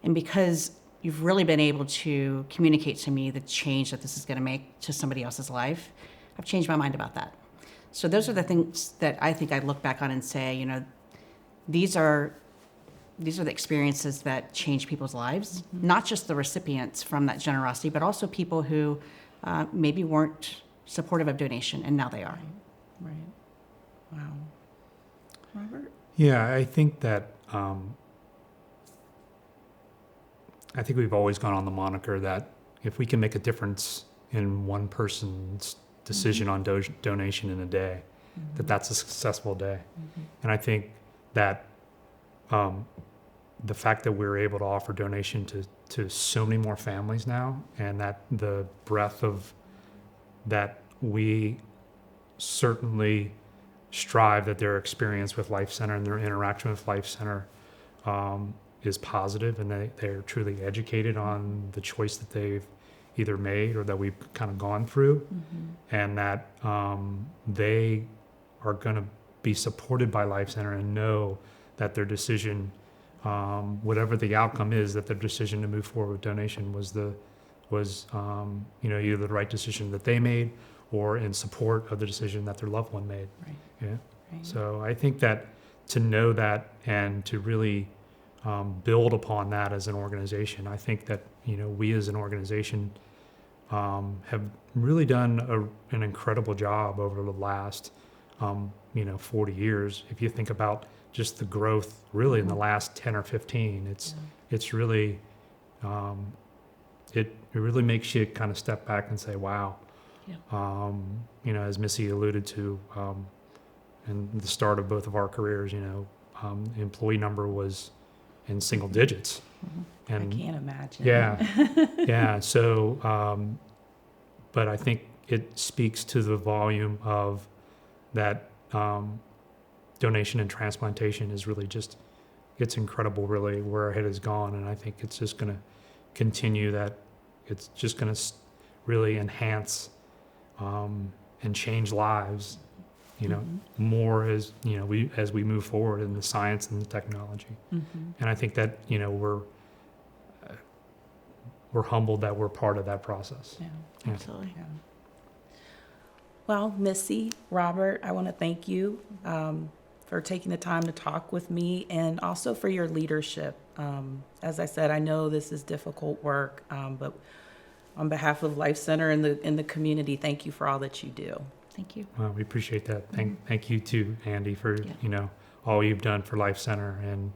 K: and because you've really been able to communicate to me the change that this is going to make to somebody else's life, I've changed my mind about that. So those are the things that I think I look back on and say, you know, these are the experiences that change people's lives, not just the recipients from that generosity, but also people who maybe weren't supportive of donation, and now they are.
A: Right. Wow. Robert?
B: Yeah, I think that I think we've always gone on the moniker that if we can make a difference in one person's decision on donation in a day, that's a successful day. And I think that the fact that we're able to offer donation to so many more families now, and that the breadth of that, we certainly strive that their experience with LifeCenter and their interaction with LifeCenter is positive, and they're truly educated on the choice that they've either made or that we've kind of gone through, and that they are going to be supported by LifeCenter and know that their decision, whatever the outcome is, that their decision to move forward with donation was you know, either the right decision that they made or in support of the decision that their loved one made.
A: Right.
B: Yeah.
A: Right.
B: So I think that to know that and to really build upon that as an organization, I think that, you know, we as an organization have really done an incredible job over the last, you know, 40 years. If you think about just the growth really in the last 10 or 15, it's really, it really makes you kind of step back and say, wow. You know, as Missy alluded to, in the start of both of our careers, you know, the employee number was in single digits. And
A: I can't imagine.
B: Yeah. Yeah. So, but I think it speaks to the volume of that donation and transplantation is really just, it's incredible really where our head has gone. And I think it's just going to continue that it's just going to really enhance and change lives, more as, as we move forward in the science and the technology. And I think that, we're humbled that we're part of that process.
A: Yeah,
B: Yeah.
A: absolutely. Yeah. Well, Missy, Robert, I want to thank you for taking the time to talk with me and also for your leadership. As I said, I know this is difficult work, but on behalf of LifeCenter and the community, thank you for all that you do. Thank you.
B: Well, we appreciate that. Thank you too, Andy, for all you've done for LifeCenter. And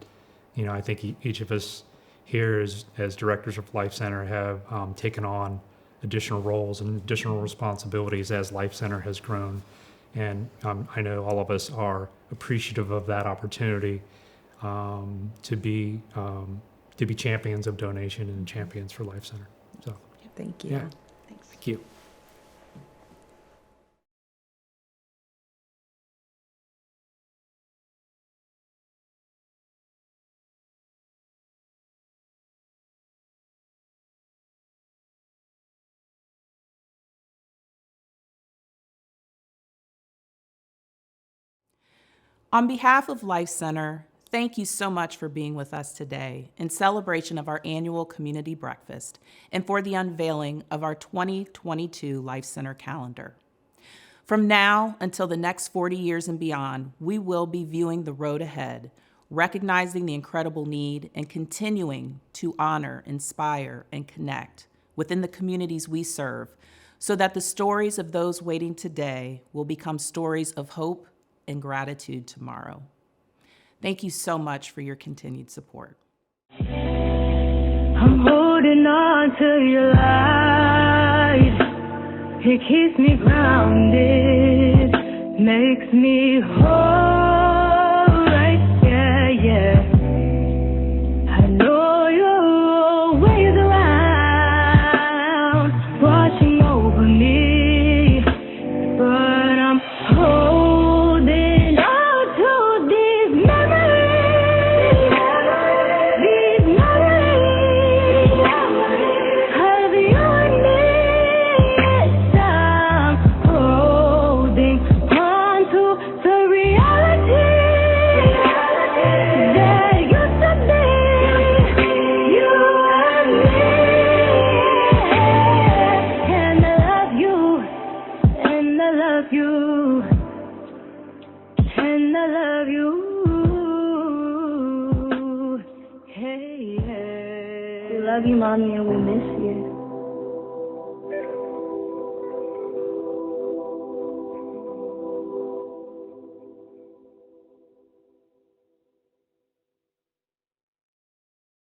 B: I think each of us here as directors of LifeCenter have taken on additional roles and additional responsibilities as LifeCenter has grown. And I know all of us are appreciative of that opportunity to be champions of donation and champions for LifeCenter. So
A: thank you.
B: Yeah.
A: Thanks.
B: Thank you.
A: On behalf of LifeCenter, thank you so much for being with us today in celebration of our annual community breakfast and for the unveiling of our 2022 LifeCenter calendar. From now until the next 40 years and beyond, we will be viewing the road ahead, recognizing the incredible need and continuing to honor, inspire, and connect within the communities we serve so that the stories of those waiting today will become stories of hope and gratitude tomorrow. Thank you so much for your continued support.
D: I'm holding on to your light. It keeps me grounded, makes me whole, right? Yeah, yeah. I know you're always around, watching over me, but I'm holding on to these memories of you and me. Yes, I'm holding on to the reality that used to be you and me. And I love you, and I love you. And I love you. Hey, hey. We love you, Mommy, and we miss you.